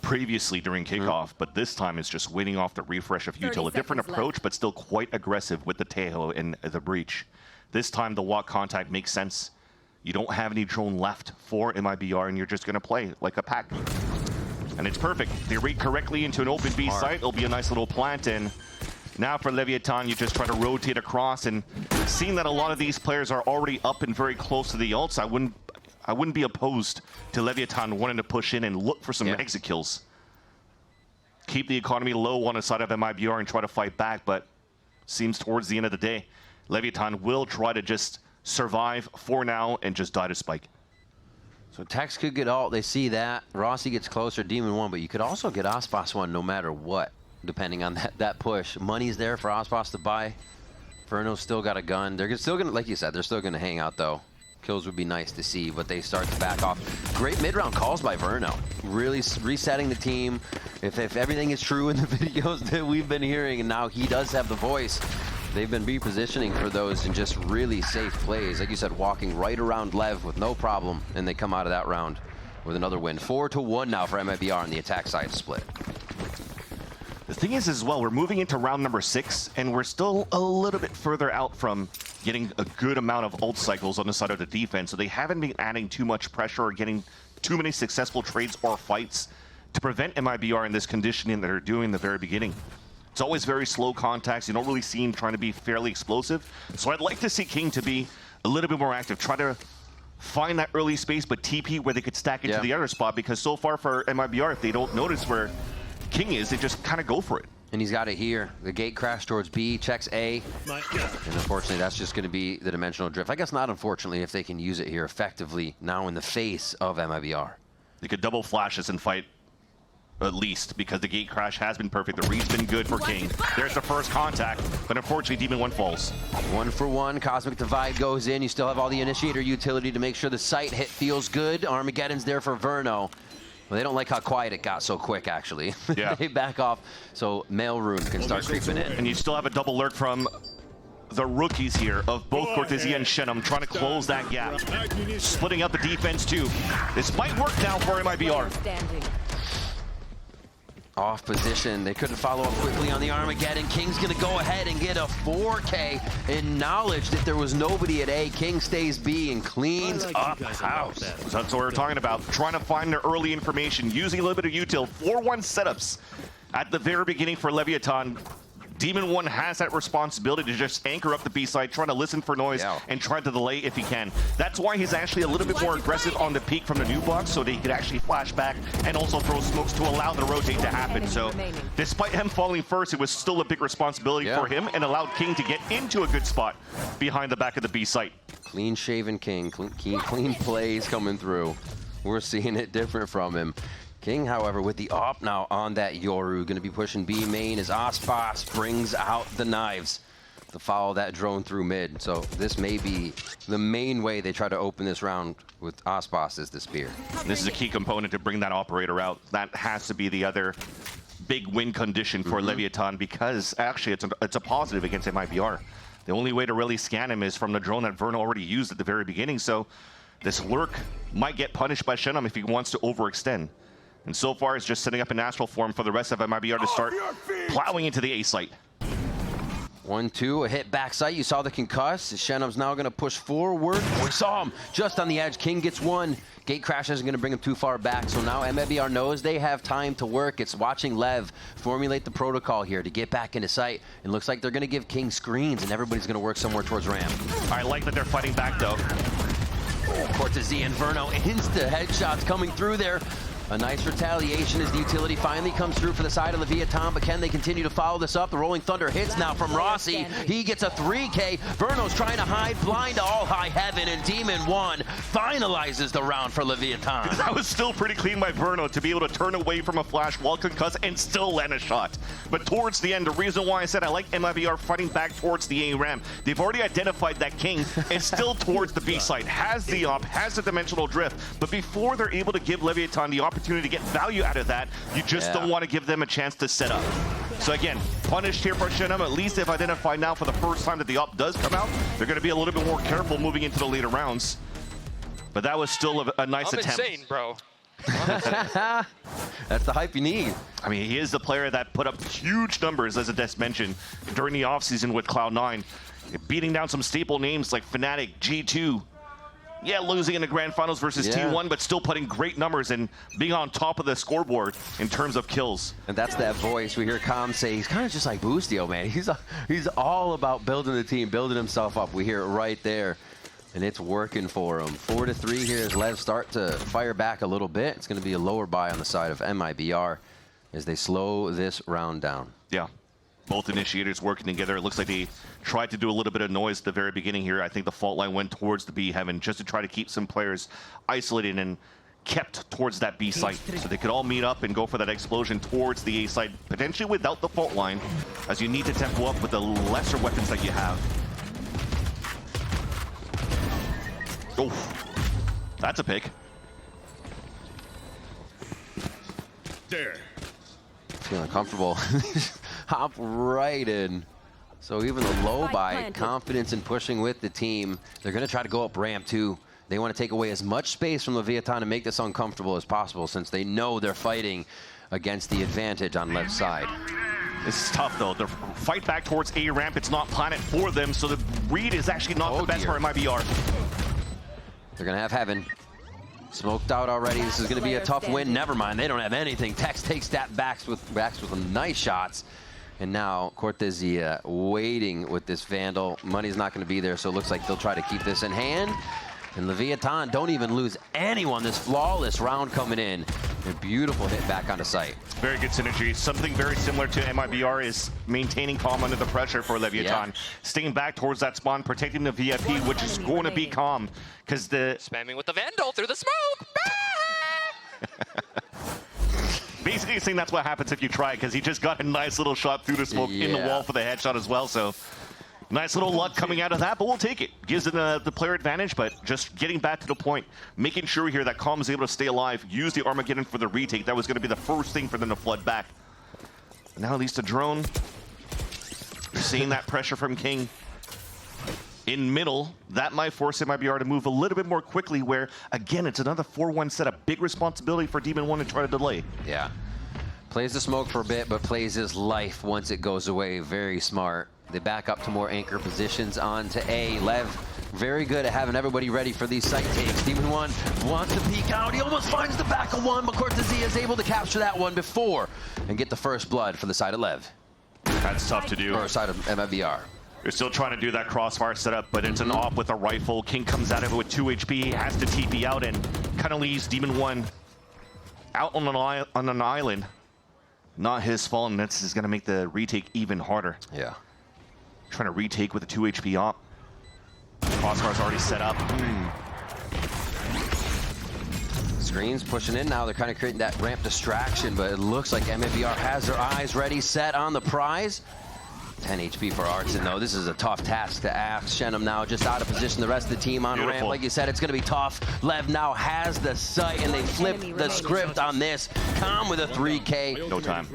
previously during kickoff, but this time it's just waiting off the refresh of util. A different approach, but still quite aggressive with the Tejo and the Breach. This time the walk contact makes sense. You don't have any drone left for MIBR, and you're just going to play like a pack. And it's perfect. They read correctly into an open B site. It'll be a nice little plant, and now for Leviathan, you just try to rotate across, and seeing that a lot of these players are already up and very close to the ults, I wouldn't be opposed to Leviathan wanting to push in and look for some exit kills. Keep the economy low on the side of MIBR and try to fight back, but seems towards the end of the day, Leviathan will try to just survive for now and just die to spike.
So Tex could get ult, they see that. Rossi gets closer, Demon 1, but you could also get Aspas 1 no matter what, depending on that push. Money's there for Aspas to buy. Verno's still got a gun. They're still gonna, like you said, they're still gonna hang out though. Kills would be nice to see, but they start to back off. Great mid-round calls by Verno. Really resetting the team. If everything is true in the videos that we've been hearing, and now he does have the voice, they've been repositioning for those and just really safe plays. Like you said, walking right around LEV with no problem, and they come out of that round with another win. 4-1 now for MIBR on the attack side split.
The thing is as well, we're moving into round number 6, and we're still a little bit further out from getting a good amount of ult cycles on the side of the defense, so they haven't been adding too much pressure or getting too many successful trades or fights to prevent MIBR in this conditioning that they're doing in the very beginning. It's always very slow contacts. You don't really see him trying to be fairly explosive. So I'd like to see King to be a little bit more active, try to find that early space, but TP where they could stack into the other spot, because so far for MIBR, if they don't notice where King is, they just kind of go for it.
And he's got it here. The gate crash towards B, checks A. And unfortunately, that's just going to be the dimensional drift. I guess not unfortunately if they can use it here effectively now in the face of MIBR.
They could double flash this and fight at least, because the gate crash has been perfect. The read's been good for King. There's the first contact, but unfortunately Demon 1 falls.
1 for 1. Cosmic Divide goes in. You still have all the initiator utility to make sure the sight hit feels good. Armageddon's there for Verno. Well, they don't like how quiet it got so quick, actually.
Yeah.
They back off, so Mail Rune can start creeping in.
And you still have a double lurk from the rookies here of both Cortesia and Shenum trying to close that gap. Splitting up the defense, too. This might work now for MIBR.
Off position. They couldn't follow up quickly on the Armageddon. King's going to go ahead and get a 4K in knowledge that there was nobody at A. King stays B and cleans up house.
So that's what we're talking about. Trying to find the early information, using a little bit of util. 4-1 setups at the very beginning for Leviathan. Demon 1 has that responsibility to just anchor up the B side, trying to listen for noise and try to delay if he can. That's why he's actually a little bit more aggressive on the peak from the new box, so that he could actually flash back and also throw smokes to allow the rotate to happen. So despite him falling first, it was still a big responsibility for him and allowed King to get into a good spot behind the back of the B site.
Clean shaven King, clean plays coming through. We're seeing it different from him. King, however, with the op now on that Yoru, going to be pushing B main as Aspas brings out the knives to follow that drone through mid. So this may be the main way they try to open this round with Aspas is the spear.
This is a key component to bring that operator out. That has to be the other big win condition for Leviathan, because actually it's a positive against MIBR. The only way to really scan him is from the drone that Verno already used at the very beginning. So this lurk might get punished by Shenum if he wants to overextend. And so far, it's just setting up an astral form for the rest of MIBR to start plowing into the A site.
1-2, a hit backside. You saw the concuss. Shenum's now going to push forward. We saw him just on the edge. King gets one. Gate crash isn't going to bring him too far back. So now MIBR knows they have time to work. It's watching Lev formulate the protocol here to get back into sight. It looks like they're going to give King screens, and everybody's going to work somewhere towards ramp.
I like that they're fighting back, though.
Cortesia and Verno insta headshots coming through there. A nice retaliation as the utility finally comes through for the side of Leviathan, but can they continue to follow this up? The Rolling Thunder hits now from Rossi. He gets a 3K. Verno's trying to hide, blind to all high heaven, and Demon 1 finalizes the round for Leviathan.
That was still pretty clean by Verno to be able to turn away from a flash while concussed and still land a shot. But towards the end, the reason why I said I like MIBR fighting back towards the A ramp, they've already identified that King is still towards the B side, has the op, has the dimensional drift, but before they're able to give Leviathan the opportunity to get value out of that, you just don't want to give them a chance to set up. So again, punished here for Shenum. At least they've identified now for the first time that the op does come out. They're going to be a little bit more careful moving into the later rounds. But that was still a nice attempt.
I'm insane, bro.
That's the hype you need.
I mean, he is the player that put up huge numbers, as Ades mentioned, during the offseason with Cloud9, beating down some staple names like Fnatic, G2. Yeah, losing in the Grand Finals versus T1, but still putting great numbers and being on top of the scoreboard in terms of kills.
And that's that voice we hear Com say. He's kind of just like Boostio, man. He's all about building the team, building himself up. We hear it right there, and it's working for him. 4-3 here as Lev start to fire back a little bit. It's going to be a lower buy on the side of MIBR as they slow this round down.
Yeah. Both initiators working together. It looks like they tried to do a little bit of noise at the very beginning here. I think the fault line went towards the B heaven just to try to keep some players isolated and kept towards that B site so they could all meet up and go for that explosion towards the A site, potentially without the fault line, as you need to tempo up with the lesser weapons that you have. Oh, that's a pick.
There. Feeling comfortable. Hop right in. So even the low buy, confidence in pushing with the team. They're going to try to go up ramp too. They want to take away as much space from Leviathan and make this uncomfortable as possible, since they know they're fighting against the advantage on left side.
This is tough though. The fight back towards A ramp, it's not planet for them, so the read is actually not the best for MIBR.
They're going to have heaven. Smoked out already. This is going to be a tough win. Never mind, they don't have anything. Tex takes that backs with nice shots. And now Cortesia waiting with this Vandal. Money's not going to be there, so it looks like they'll try to keep this in hand. And Leviathan don't even lose anyone. This flawless round coming in. A beautiful hit back onto site.
Very good synergy. Something very similar to MIBR is maintaining calm under the pressure for Leviathan. Staying back towards that spawn, protecting the VIP, which is going to be calm. Because the...
Spamming with the Vandal through the smoke!
Basically saying that's what happens if you try, because he just got a nice little shot through the smoke in the wall for the headshot as well, so nice little luck coming out of that, but we'll take it. Gives it the player advantage, but just getting back to the point, making sure here that Calm is able to stay alive, use the Armageddon for the retake. That was going to be the first thing for them to flood back. Now at least a drone. You're seeing that pressure from King in middle. That might force MIBR to move a little bit more quickly, where, again, it's another 4-1 setup. Big responsibility for Demon 1 to try to delay.
Yeah. Plays the smoke for a bit, but plays his life once it goes away. Very smart. They back up to more anchor positions onto A. Lev, very good at having everybody ready for these site takes. Demon 1 wants to peek out. He almost finds the back of one, but Cortesia is able to capture that one before and get the first blood for the side of Lev.
That's tough to do.
Or side of MIBR.
They're still trying to do that crossfire setup, but it's an op with a rifle. King comes out of it with 2 HP, has to TP out, and kind of leaves Demon 1 out on an island. Not his fault, and this is going to make the retake even harder.
Yeah.
Trying to retake with a 2 HP op. Crossfire's already set up.
Screens pushing in now. They're kind of creating that ramp distraction, but it looks like MIBR has their eyes ready, set on the prize. 10 HP for Artson, though. This is a tough task to ask. Shenum now just out of position. The rest of the team on ramp. Like you said, it's going to be tough. Lev now has the sight, and they flip the script on this. Calm with a 3K.
No time.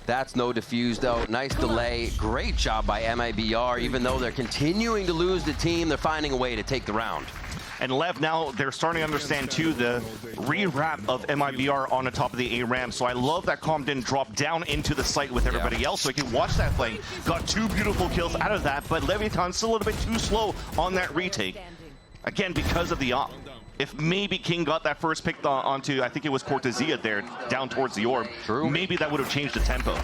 That's no defuse, though. Nice delay. Great job by MIBR. Even though they're continuing to lose the team, they're finding a way to take the round.
And Lev now, they're starting to understand, too, the re-wrap of MIBR on the top of the A ramp. So I love that Calm didn't drop down into the site with everybody else, so he can watch that play. Got 2 beautiful kills out of that, but Leviathan's still a little bit too slow on that retake. Again, because of the op. If maybe King got that first pick onto, I think it was Cortesia there, down towards the orb, maybe that would have changed the tempo.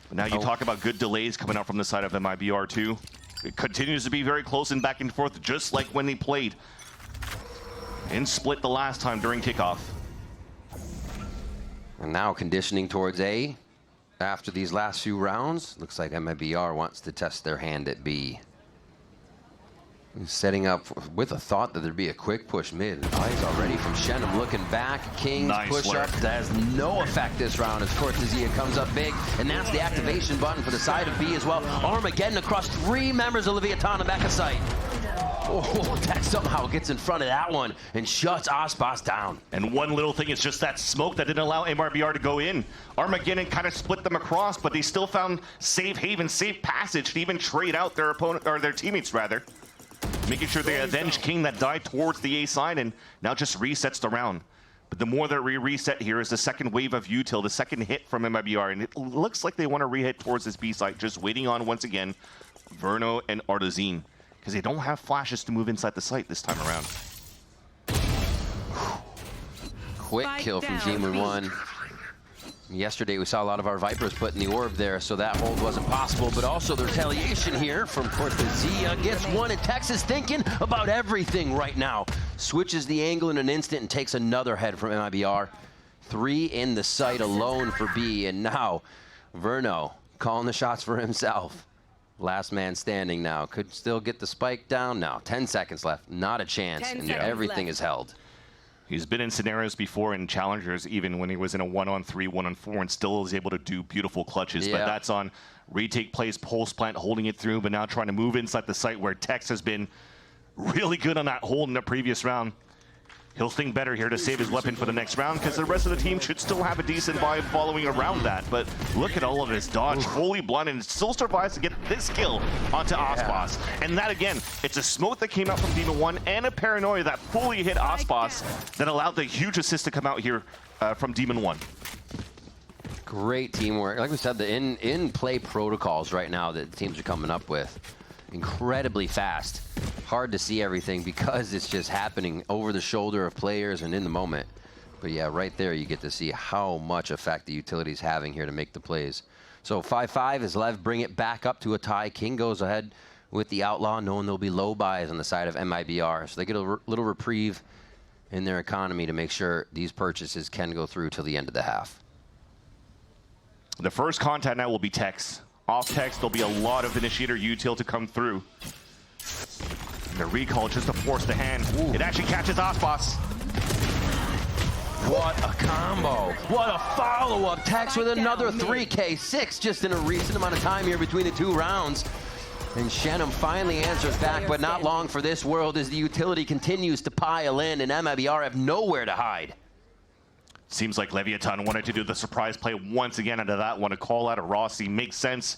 But now you talk about good delays coming out from the side of MIBR, too. It continues to be very close and back and forth, just like when they played in Split the last time during kickoff.
And now conditioning towards A. After these last few rounds, looks like MIBR wants to test their hand at B. Setting up with a thought that there'd be a quick push mid. Eyes already from Shenum looking back. King's push up has no effect this round as Cortesia comes up big. And that's the activation button for the side of B as well. Armageddon across 3 members of Leviathan on the back of site. Oh, that somehow gets in front of that one and shuts Aspas down.
And one little thing is just that smoke that didn't allow MIBR to go in. Armageddon kind of split them across, but they still found safe haven, safe passage to even trade out their opponent, or their teammates rather. Making sure they avenge King that died towards the A side and now just resets the round. But the more that we reset here is the second wave of util, the second hit from MIBR, and it looks like they want to re-hit towards this B site, just waiting on, once again, Verno and Artazine, because they don't have flashes to move inside the site this time around.
Quick kill from Demon 1. Yesterday, we saw a lot of our Vipers put in the orb there, so that hold wasn't possible. But also the retaliation here from Cortesia gets one, and Texas thinking about everything right now. Switches the angle in an instant and takes another head from MIBR. 3 in the site alone for B, and now Verno calling the shots for himself. Last man standing now. Could still get the spike down. Now 10 seconds left. Not a chance, and everything is held.
He's been in scenarios before in challengers, even when he was in a 1-on-3, 1-on-4, and still is able to do beautiful clutches. But that's on retake plays, pulse plant, holding it through, but now trying to move inside the site where Tex has been really good on that hold in the previous round. He'll think better here to save his weapon for the next round, because the rest of the team should still have a decent vibe following around that. But look at all of his dodge, fully blinded, and still survives to get this kill onto Aspas. And that, again, it's a smoke that came out from Demon 1 and a paranoia that fully hit Aspas that allowed the huge assist to come out here from Demon 1.
Great teamwork. Like we said, the in-play protocols right now that teams are coming up with. incredibly fast. Hard to see everything because it's just happening over the shoulder of players and in the moment. But yeah, right there you get to see how much effect the utility's having here to make the plays. So 5-5 as LEV bring it back up to a tie. King goes ahead with the Outlaw, knowing there'll be low buys on the side of MIBR. So they get a little reprieve in their economy to make sure these purchases can go through till the end of the half.
The first contact now will be Tex. Off Tex, there'll be a lot of Initiator util to come through. And the recall just to force the hand. Ooh. It actually catches Aspas.
What a combo. What a follow-up. Tex with another 3K6 just in a recent amount of time here between the two rounds. And Shenum finally answers back, but not long for this world as the utility continues to pile in and MIBR have nowhere to hide.
Seems like Leviathan wanted to do the surprise play once again into that one. A call out of Rossi makes sense.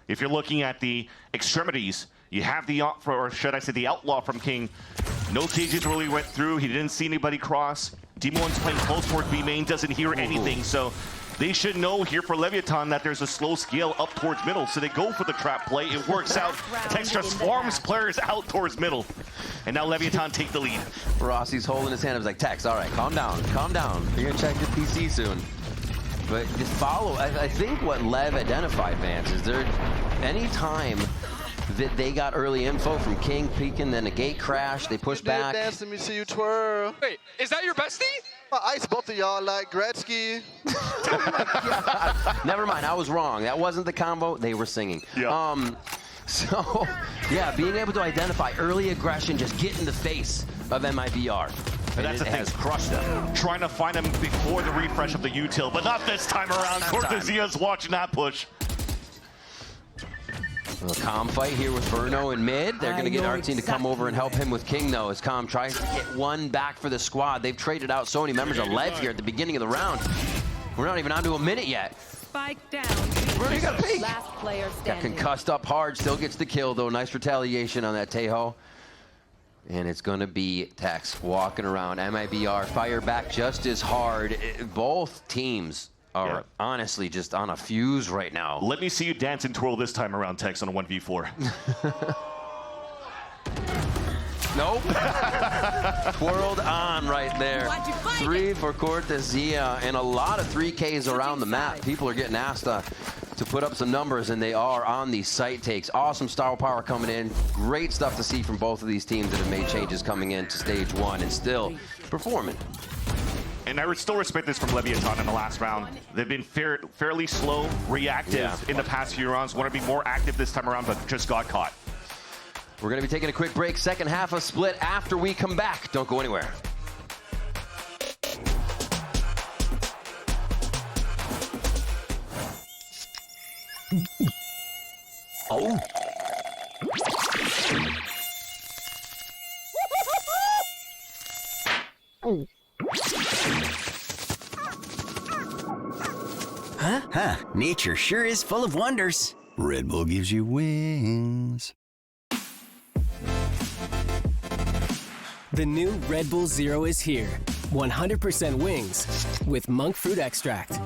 If you're looking at the extremities, you have the, or should I say the Outlaw from King. No cages really went through. He didn't see anybody cross. Demon1's playing close toward B main, doesn't hear anything. So they should know here for Leviathan that there's a slow scale up towards middle. So they go for the trap play. It works out. Tex just swarms players out towards middle. And now Leviathan take the lead.
Rossi's holding his hand. I was like, Tex, all right, calm down, calm down. You're going to check your PC soon. But just follow. I think what Lev identified, Vance, is there any time that they got early info from King peeking, then a gate crash, they push back.
Dance, let me see you twirl.
Wait, is that your bestie?
I ice both of y'all like Gretzky.
Never mind, I was wrong. That wasn't the combo. They were singing.
Yeah.
So, yeah, being able to identify early aggression, just get in the face of MIBR.
And that's the thing.
Has crushed them.
Trying to find him before the refresh of the util, but not this time around. Cortezia's watching that push.
A Calm fight here with Verno in mid. They're going to get Artine to come over and help him with King, though, as Calm tries to get one back for the squad. They've traded out so many members of LEV here at the beginning of the round. We're not even on to a minute yet.
Spike down.
Verno got a peek.
Last player
Got
standing.
concussed up hard, still gets the kill, though. Nice retaliation on that Tejo. And it's going to be Tex walking around. MIBR fire back just as hard. Both teams are honestly just on a fuse right now.
Let me see you dance and twirl this time around, Tex, on a 1v4.
Nope. Twirled on right there. 3 for Cortezia and a lot of 3Ks around the map. People are getting asked to put up some numbers, and they are on these site takes. Awesome star power coming in. Great stuff to see from both of these teams that have made changes coming into stage 1 and still performing.
And I would still respect this from Leviathan in the last round. They've been fairly slow, reactive in the past few rounds. Want to be more active this time around, but just got caught.
We're going to be taking a quick break. Second half of Split after we come back. Don't go anywhere. Oh.
Huh, nature sure is full of wonders.
Red Bull gives you wings.
The new Red Bull Zero is here. 100% wings with monk fruit extract.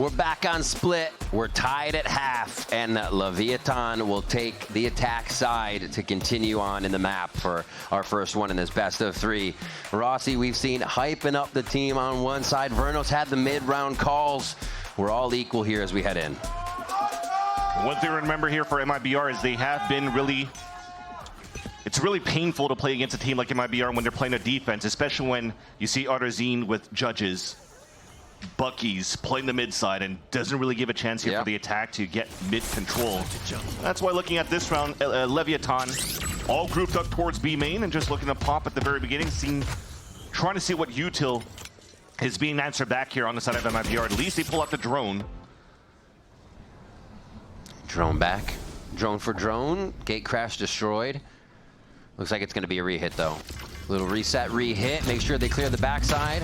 We're back on split. We're tied at half, and Leviathan will take the attack side to continue on in the map for our first one in this best of 3. Rossi, we've seen hyping up the team on one side. Verno's had the mid-round calls. We're all equal here as we head in.
One thing to remember here for MIBR is they have been really... It's really painful to play against a team like MIBR when they're playing a defense, especially when you see Arzine with Judges, Bucky's playing the mid side and doesn't really give a chance here for the attack to get mid control. That's why looking at this round, Leviathan all grouped up towards B main and just looking to pop at the very beginning, trying to see what util is being answered back here on the side of MIBR. At least they pull out the drone.
Drone back. Drone for drone. Gate crash destroyed. Looks like it's going to be a re-hit, though. Little reset, re-hit. Make sure they clear the backside.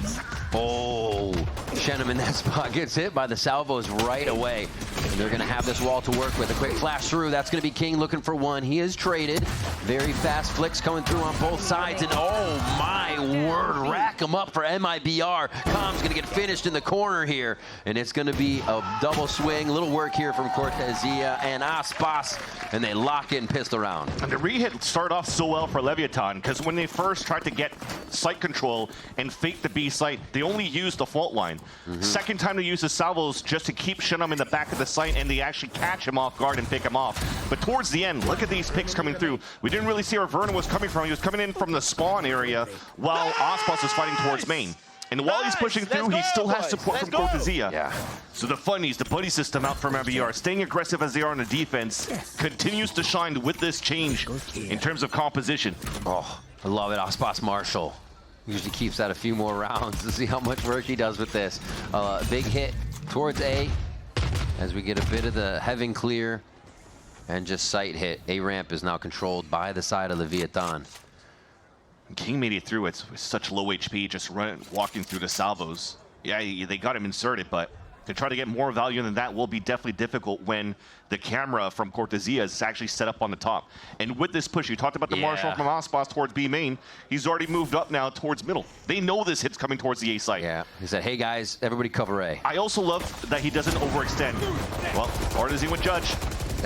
Oh, Shenham in that spot gets hit by the salvos right away. And they're going to have this wall to work with. A quick flash through. That's going to be King looking for one. He is traded. Very fast flicks coming through on both sides. And oh, my word. Rack him up for MIBR. Com's going to get finished in the corner here. And it's going to be a double swing. Little work here from Cortezia and Aspas. And they lock in pistol round.
And the re-hit started off so well for Leviathan, because when they first tried to get site control and fake the B site, they only used the fault line. Second time they used the salvos just to keep Shenham in the back of the site, and they actually catch him off guard and pick him off. But towards the end, look at these picks coming through. We didn't really see where Verno was coming from. He was coming in from the spawn area while Aspas was fighting towards main. And while he's pushing through, he still has support from Cortezia.
Yeah.
So the funnies, the buddy system out from MIBR, staying aggressive as they are on the defense, continues to shine with this change in terms of composition.
Oh, I love it. Aspas Marshall usually keeps that a few more rounds to see how much work he does with this. Big hit towards A as we get a bit of the heaven clear and just sight hit. A ramp is now controlled by the side of Leviathan.
King made it through it with such low HP, just walking through the salvos. Yeah, they got him inserted, but to try to get more value than that will be definitely difficult when the camera from Cortezia is actually set up on the top. And with this push, you talked about the Marshall from Aspas towards B main. He's already moved up now towards middle. They know this hit's coming towards the A site.
Yeah, he said, hey guys, everybody cover A.
I also love that he doesn't overextend. Well, Arzine with Judge.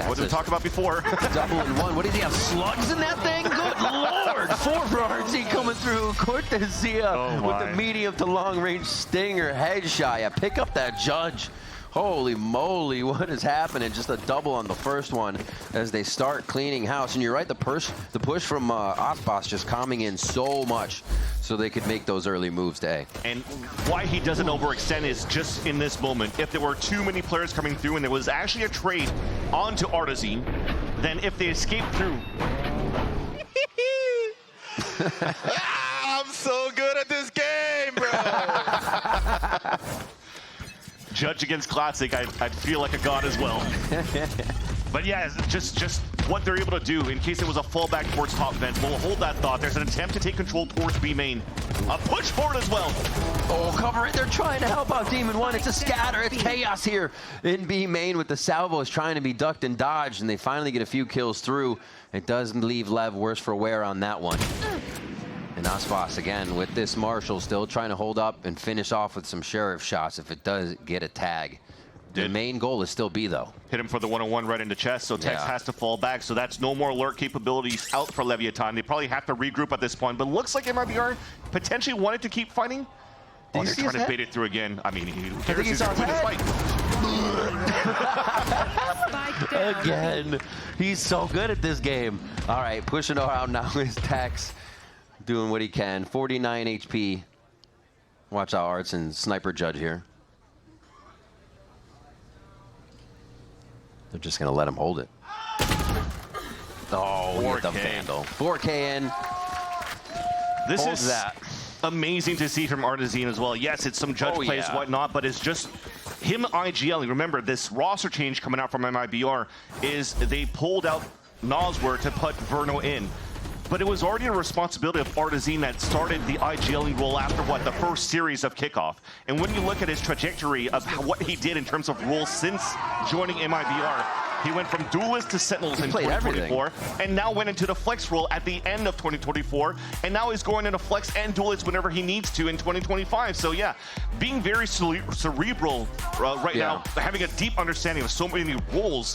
What did we talk about before?
Double in one. What does he have? Slugs in that thing? Good lord! 4 for RZ coming through. Cortezia with the medium to long range stinger headshot. Yeah, pick up that Judge. Holy moly, what is happening? Just a double on the first one as they start cleaning house. And you're right, the push from Aspas just calming in so much so they could make those early moves to A.
And why he doesn't overextend is just in this moment. If there were too many players coming through and there was actually a trade onto Arzine, then if they escaped through...
I'm so good at this game, bro!
Judge against Classic, I'd feel like a god as well. But yeah, just what they're able to do in case it was a fallback towards top vent. We'll hold that thought. There's an attempt to take control towards B main. A push forward as well.
Oh, cover it. They're trying to help out Demon One. It's a scatter. It's chaos here in B main with the salvos trying to be ducked and dodged, and they finally get a few kills through. It does leave Lev worse for wear on that one. And Aspas again with this Marshall still trying to hold up and finish off with some sheriff shots if it does get a tag. The main goal is still B though.
Hit him for the 101 right into chest, so Tex has to fall back. So that's no more alert capabilities out for Leviathan. They probably have to regroup at this point, but looks like MIBR potentially wanted to keep fighting. Oh, they're trying to bait it through again. I mean, who cares? He's going to win this fight.
Again, he's so good at this game. All right, pushing around now is Tex. Doing what he can. 49 HP. Watch out, Arts and Sniper Judge here. They're just going to let him hold it. Oh, with the Vandal. 4K in.
This is amazing to see from Arzine as well. Yes, it's some Judge plays, whatnot, but it's just him IGLing. Remember, this roster change coming out from MIBR is they pulled out Noswer to put Verno in. But it was already a responsibility of Arzine that started the IGLing role after, what, the first series of Kickoff. And when you look at his trajectory of what he did in terms of roles since joining MIBR, He went from Duelist to Sentinels in
played
2024, and now went into the Flex role at the end of 2024, and now he's going into Flex and Duelist whenever he needs to in 2025. So yeah, being very cerebral right now, having a deep understanding of so many roles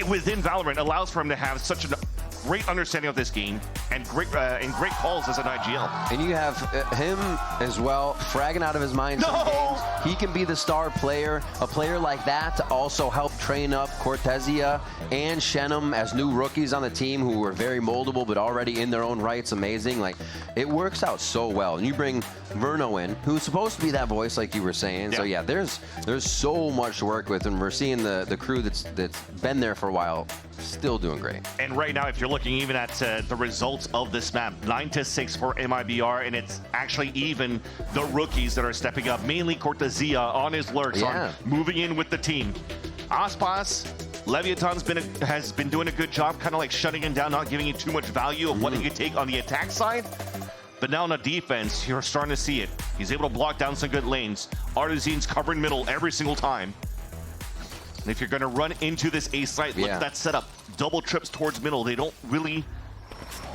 within Valorant allows for him to have such a great understanding of this game and great calls as an IGL.
And you have him as well, fragging out of his mind some games. He can be the star player, a player like that to also help train up Cortezia and Shenum as new rookies on the team who were very moldable but already in their own rights. Amazing. Like, it works out so well. And you bring Verno in, who's supposed to be that voice like you were saying. So yeah, there's so much to work with, and we're seeing the crew that's been there for a while still doing great.
And right now, if you're looking even at the results of this map, 9-6 for MIBR, and it's actually even the rookies that are stepping up, mainly Cortezia on his lurks, on moving in with the team. Aspas, Leviathan's has been doing a good job, kind of like shutting him down, not giving you too much value of what he could take on the attack side. But now on the defense, you're starting to see it. He's able to block down some good lanes. Artisan's covering middle every single time. And if you're going to run into this A site, look at that setup. Double trips towards middle. They don't really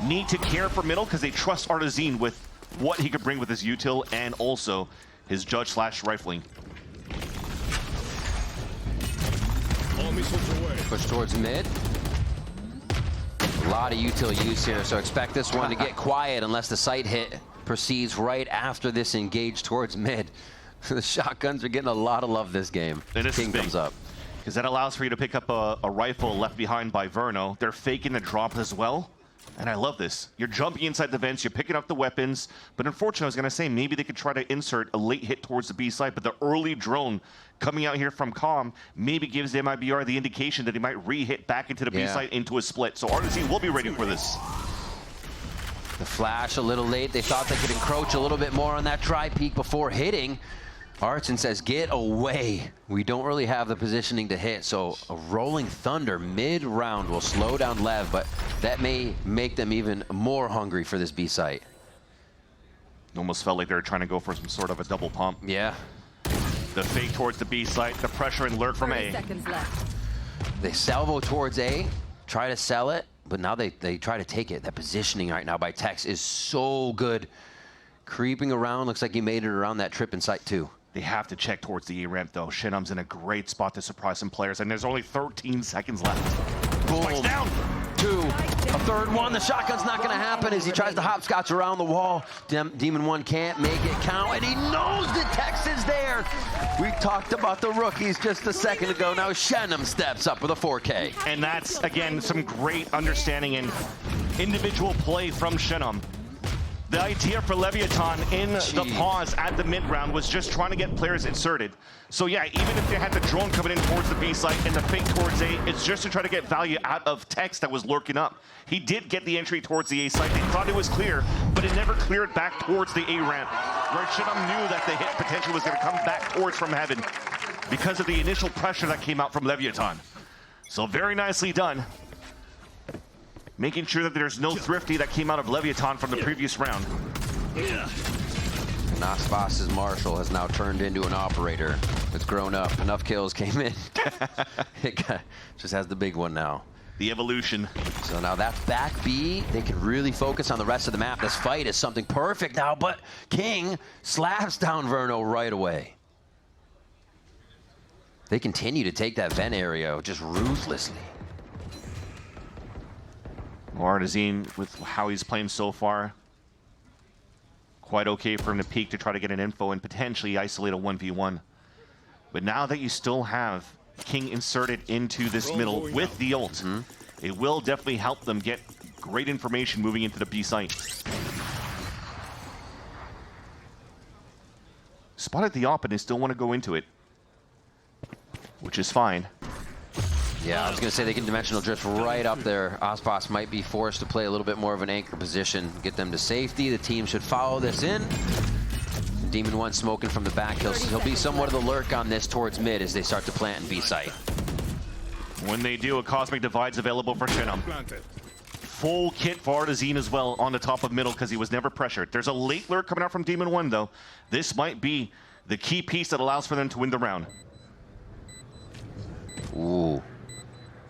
need to care for middle because they trust Artisan with what he could bring with his util and also his judge/rifling.
Push towards mid. A lot of util use here, so expect this one to get quiet unless the site hit proceeds right after this engage towards mid. The shotguns are getting a lot of love this game. King comes up.
Because that allows for you to pick up a rifle left behind by Verno. They're faking the drop as well. And I love this. You're jumping inside the vents, you're picking up the weapons. But unfortunately, I was going to say, maybe they could try to insert a late hit towards the B site. But the early drone coming out here from Calm maybe gives the MIBR the indication that he might re-hit back into the B site into a split. So Artisan will be ready for this.
The flash a little late. They thought they could encroach a little bit more on that tri-peak before hitting. Artson says, get away. We don't really have the positioning to hit, so a rolling thunder mid-round will slow down Lev, but that may make them even more hungry for this B site.
Almost felt like they were trying to go for some sort of a double pump.
Yeah.
The fake towards the B site, the pressure and lurk from A.
They salvo towards A, try to sell it, but now they try to take it. That positioning right now by Tex is so good. Creeping around, looks like he made it around that trip in site 2.
They have to check towards the A ramp though. Shenum's in a great spot to surprise some players, and there's only 13 seconds left.
Boom.
Spikes down.
2. A third one. The shotgun's not going to happen as he tries to hopscotch around the wall. Demon 1 can't make it count, and he knows that Tex is there. We talked about the rookies just a second ago. Now Shenum steps up with a 4K.
And that's, again, some great understanding and individual play from Shenum. The idea for Leviathan in the pause at the mid-round was just trying to get players inserted. So yeah, even if they had the drone coming in towards the B site and the fake towards A, it's just to try to get value out of Tex that was lurking up. He did get the entry towards the A site. They thought it was clear, but it never cleared back towards the A ramp, where Shenum knew that the hit potential was going to come back towards from heaven because of the initial pressure that came out from Leviathan. So very nicely done. Making sure that there's no thrifty that came out of Leviathan from the previous round.
Nasvas's Marshall has now turned into an operator. It's grown up. Enough kills came in. It just has the big one now.
The evolution.
So now that's back B. They can really focus on the rest of the map. This fight is something perfect now, but King slaps down Verno right away. They continue to take that vent area just ruthlessly.
Artisan, with how he's playing so far, quite okay for him to peek to try to get an info and potentially isolate a 1v1. But now that you still have King inserted into this middle with the ult, it will definitely help them get great information moving into the B site. Spotted the op and they still want to go into it, which is fine.
Yeah, I was going to say they can dimensional drift right up there. Aspas might be forced to play a little bit more of an anchor position, get them to safety. The team should follow this in. Demon 1 smoking from the back. He'll be somewhat of the lurk on this towards mid as they start to plant in B site.
When they do, a Cosmic Divide's available for Shenum. Full kit for Artisan as well on the top of middle because he was never pressured. There's a late lurk coming out from Demon 1 though. This might be the key piece that allows for them to win the round.
Ooh.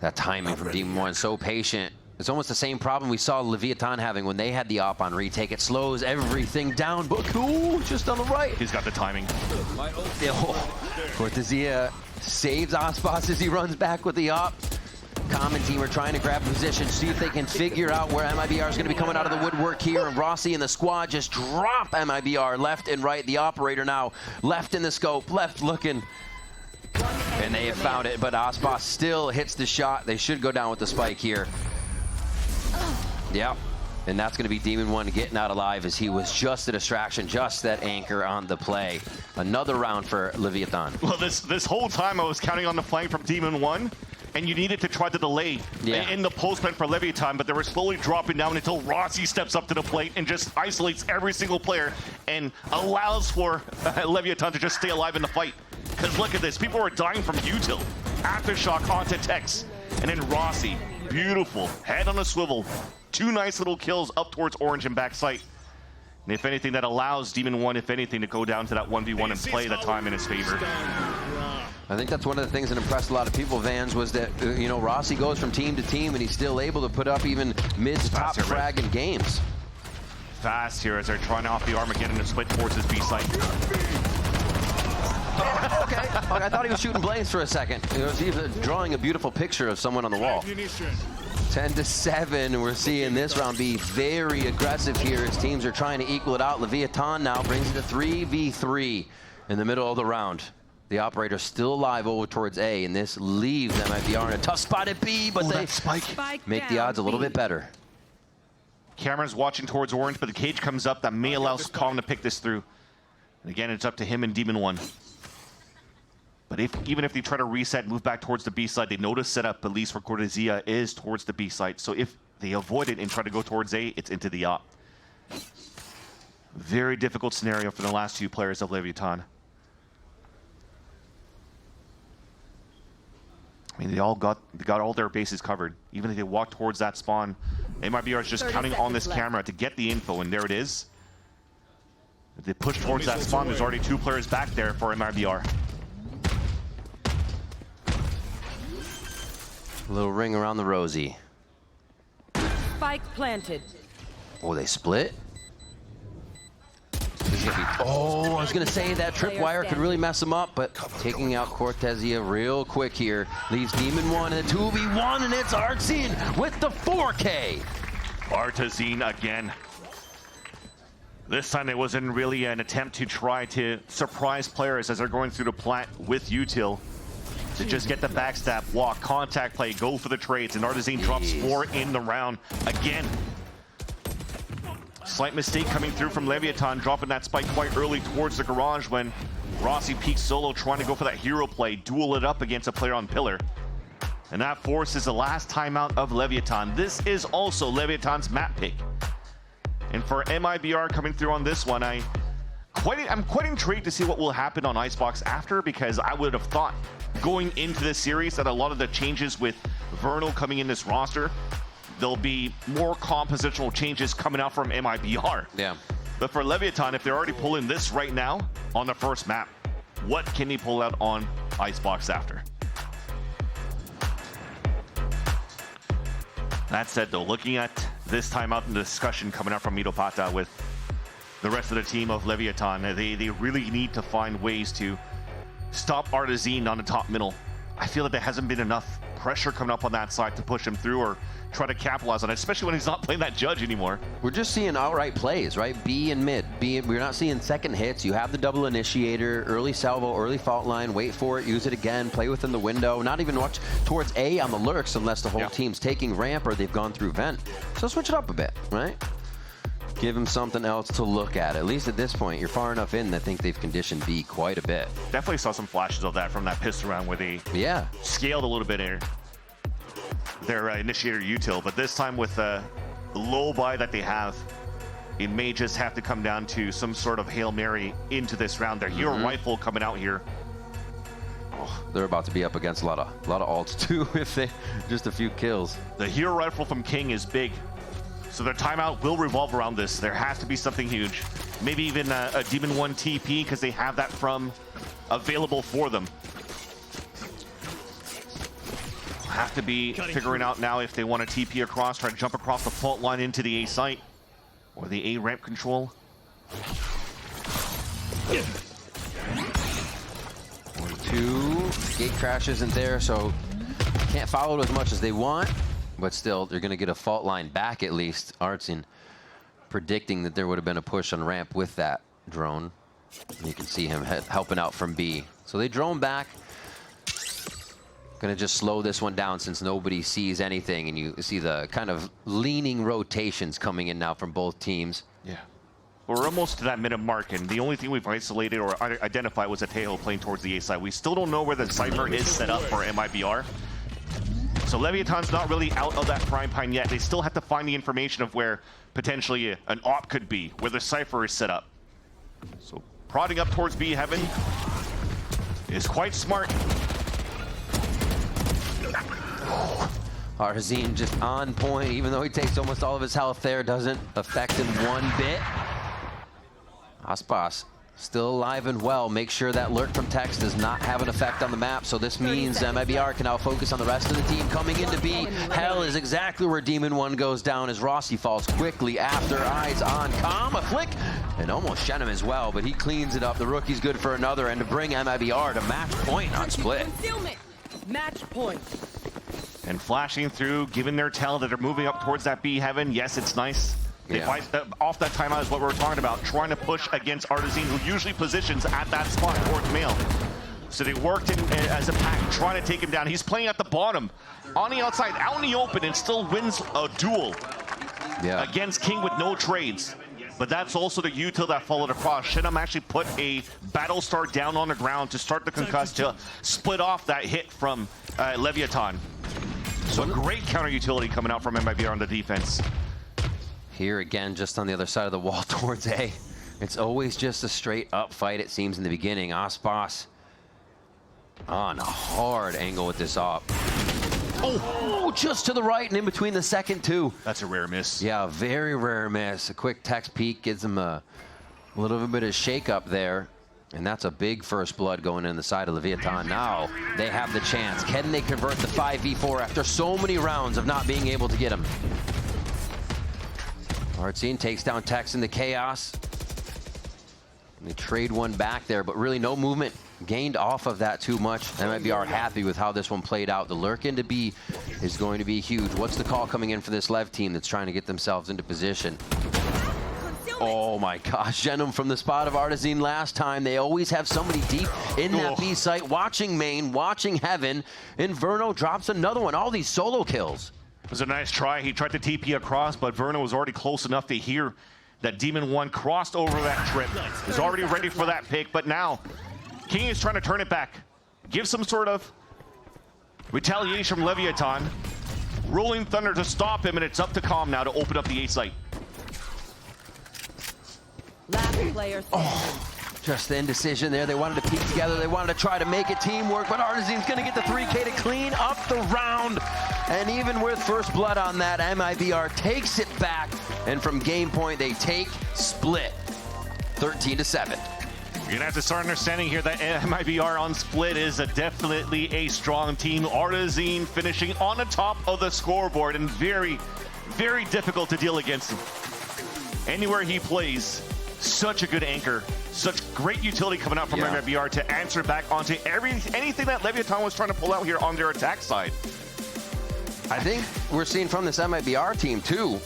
That timing from Demon One, so patient. It's almost the same problem we saw Leviathan having when they had the op on retake. It slows everything down, but ooh, just on the right.
He's got the timing.
Cortezia saves Aspas as he runs back with the op. Common team are trying to grab a position, see if they can figure out where MIBR is going to be coming out of the woodwork here. And Rossi and the squad just drop MIBR left and right. The operator now left in the scope, left looking. And they have found it, but Aspas still hits the shot. They should go down with the spike here. Yep. And that's going to be Demon One getting out alive as he was just a distraction, just that anchor on the play. Another round for Leviathan.
Well, this whole time I was counting on the flank from Demon One, and you needed to try to delay in the postman for Leviathan, but they were slowly dropping down until Rossi steps up to the plate and just isolates every single player and allows for Leviathan to just stay alive in the fight. Because look at this, people were dying from util. Aftershock onto Tex, and then Rossi, beautiful, head on a swivel. 2 nice little kills up towards Orange and back sight. And if anything, that allows Demon One, if anything, to go down to that 1v1 and play the time in his favor.
I think that's one of the things that impressed a lot of people, Vans, was that, you know, Rossi goes from team to team and he's still able to put up even mid to top frag in games.
Fast here as they're trying off the Armageddon to split towards his B site.
Okay, I thought he was shooting blaze for a second. He was even drawing a beautiful picture of someone on the wall. 10-7, we're seeing this round be very aggressive here as teams are trying to equal it out. Leviathan now brings it to 3v3 in the middle of the round. The operator still alive over towards A, and this leaves MIBR in a tough spot at B, but they make the odds a little bit better.
Cameron's watching towards Orange, but the cage comes up that may allow Colin to pick this through. And again, it's up to him and Demon One. But even if they try to reset, move back towards the B side, they know to set up, at least for Cortezia, is towards the B side. So if they avoid it and try to go towards A, it's into the op. Very difficult scenario for the last 2 players of Leviathan. I mean, they got all their bases covered. Even if they walk towards that spawn, MIBR is just counting on this camera to get the info, and there it is. If they push towards that spawn, there's already 2 players back there for MIBR.
A little ring around the rosy.
Spike planted.
Oh, they split? Oh, I was going to say that tripwire could really mess him up, but taking out Cortezia real quick here leaves Demon One in a 2v1, and it's Artzine with the 4K.
Artzine again. This time it wasn't really an attempt to try to surprise players as they're going through the plant with util. To just get the backstab, walk, contact play, go for the trades, and Artzine drops 4 in the round again. Slight mistake coming through from Leviathan, dropping that spike quite early towards the garage when Rossi peeks solo, trying to go for that hero play, duel it up against a player on pillar. And that forces the last timeout of Leviathan. This is also Leviathan's map pick. And for MIBR coming through on this one, I'm quite intrigued to see what will happen on Icebox after, because I would have thought going into this series that a lot of the changes with Vernal coming in this roster, there'll be more compositional changes coming out from MIBR.
Yeah.
But for Leviathan, if they're already pulling this right now on the first map, what can they pull out on Icebox after? That said, though, looking at this timeout and the discussion coming out from Mitopata with the rest of the team of Leviathan, they really need to find ways to stop Artzine on the top middle. I feel that there hasn't been enough pressure coming up on that side to push him through or try to capitalize on it, especially when he's not playing that judge anymore.
We're just seeing outright plays, right? B and mid. We're not seeing second hits. You have the double initiator, early salvo, early fault line, wait for it, use it again, play within the window, not even watch towards A on the lurks unless the whole team's taking ramp or they've gone through vent. So switch it up a bit, right? Give him something else to look at least at this point, you're far enough in that I think they've conditioned B quite a bit.
Definitely saw some flashes of that from that pistol round where they scaled a little bit here. Their initiator util, but this time with the low buy that they have, it may just have to come down to some sort of Hail Mary into this round. Their hero rifle coming out here.
Oh, they're about to be up against a lot of ults too if they just a few kills.
The hero rifle from King is big, so their timeout will revolve around this. There has to be something huge, maybe even a Demon One TP, because they have that from available for them. have to be figuring out now if they want to TP across, try to jump across the fault line into the A site or the A ramp control.
1-2. Gate crash isn't there, so can't follow it as much as they want, but still, they're going to get a fault line back at least. Artsy predicting that there would have been a push on ramp with that drone. And you can see him helping out from B. So they drone back. Gonna just slow this one down since nobody sees anything, and you see the kind of leaning rotations coming in now from both teams.
Yeah. We're almost to that minute mark, and the only thing we've isolated or identified was a Tejo playing towards the A side. We still don't know where the Cypher is set up for MIBR. So Leviathan's not really out of that frying pan yet. They still have to find the information of where potentially an AWP could be, where the Cypher is set up. So prodding up towards B Heaven is quite smart.
Artesian just on point, even though he takes almost all of his health there, doesn't affect him one bit. Aspas still alive and well. Make sure that lurk from Tex does not have an effect on the map, so this means MIBR can now focus on the rest of the team. Coming into B, Hell is exactly where Demon 1 goes down as Rossi falls quickly after. Eyes on Calm, a flick, and almost Shenham as well, but he cleans it up. The rookie's good for another, and to bring MIBR to match point on split.
Match point.
And flashing through, giving their tell that they're moving up towards that B Heaven. Yes, it's nice. They fight off that timeout is what we were talking about, trying to push against Artesian, who usually positions at that spot towards Mail. So they worked in as a pack, trying to take him down. He's playing at the bottom, on the outside, out in the open, and still wins a duel against King with no trades. But that's also the util that followed across. Shenham actually put a Battlestar down on the ground to start the concuss to split off that hit from Leviathan. So great counter utility coming out from MIBR on the defense.
Here again, just on the other side of the wall towards A. It's always just a straight up fight, it seems, in the beginning. Aspas on a hard angle with this op. Oh, just to the right and in between the second two.
That's a rare miss.
Yeah, a very rare miss. A quick Tex peek gives him a little bit of shake up there. And that's a big first blood going in the side of Leviathan. Now they have the chance. Can they convert the 5v4 after so many rounds of not being able to get him? Artsy takes down Tex in the chaos. And they trade one back there, but really no movement gained off of that too much. MIBR happy with how this one played out. The lurk into B is going to be huge. What's the call coming in for this LEV team that's trying to get themselves into position? Oh my gosh, Shenham from the spot of Artesian last time. They always have somebody deep in that B site, watching main, watching Heaven, and Verno drops another one. All these solo kills.
It was a nice try. He tried to TP across, but Verno was already close enough to hear that Demon 1 crossed over that trip. Was already ready for that pick, but now King is trying to turn it back. Give some sort of retaliation from Leviathan. Rolling Thunder to stop him, and it's up to Calm now to open up the A site.
Last player
Just the indecision there. They wanted to peek together. They wanted to try to make it teamwork, but Artesian's going to get the 3K to clean up the round. And even with first blood on that, MIBR takes it back. And from game point, they take split 13-7.
You're going to have to start understanding here that MIBR on split is definitely a strong team. Artesian finishing on the top of the scoreboard and very, very difficult to deal against him. Anywhere he plays, such a good anchor, such great utility coming out from MIBR to answer back onto anything that Leviathan was trying to pull out here on their attack side.
I think we're seeing from this MIBR team too.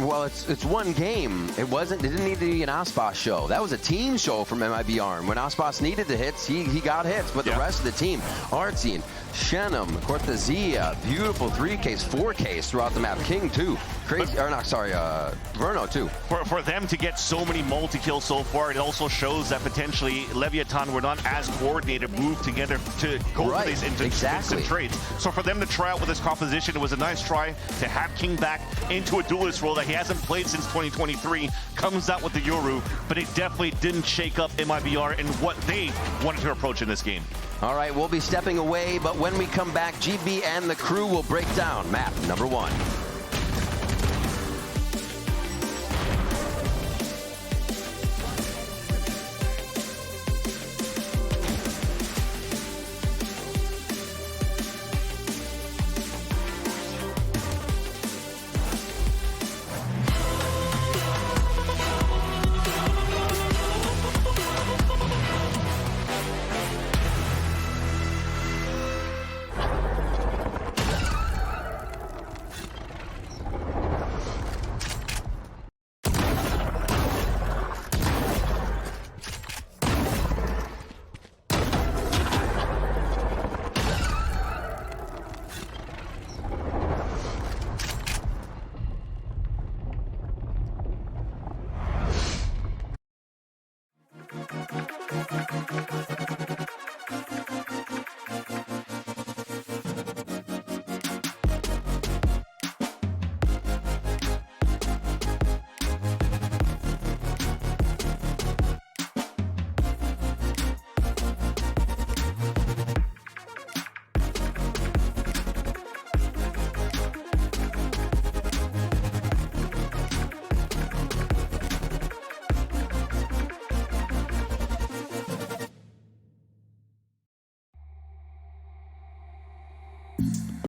Well, it's one game. It didn't need to be an Aspas show. That was a team show from MIBR. And when Aspas needed the hits, he got hits. But the rest of the team, Artsy, Shenham, Cortezia, beautiful 3Ks, 4Ks throughout the map. King too. Crazy, or not, sorry, Verno too.
For them to get so many multi-kills so far, it also shows that potentially Leviathan were not as coordinated, moved together to go for these instant trades. So for them to try out with this composition, it was a nice try to have King back into a duelist role that he hasn't played since 2023, comes out with the Yoru, but it definitely didn't shake up MIBR and what they wanted to approach in this game.
All right, we'll be stepping away, but when we come back, GB and the crew will break down map number 1.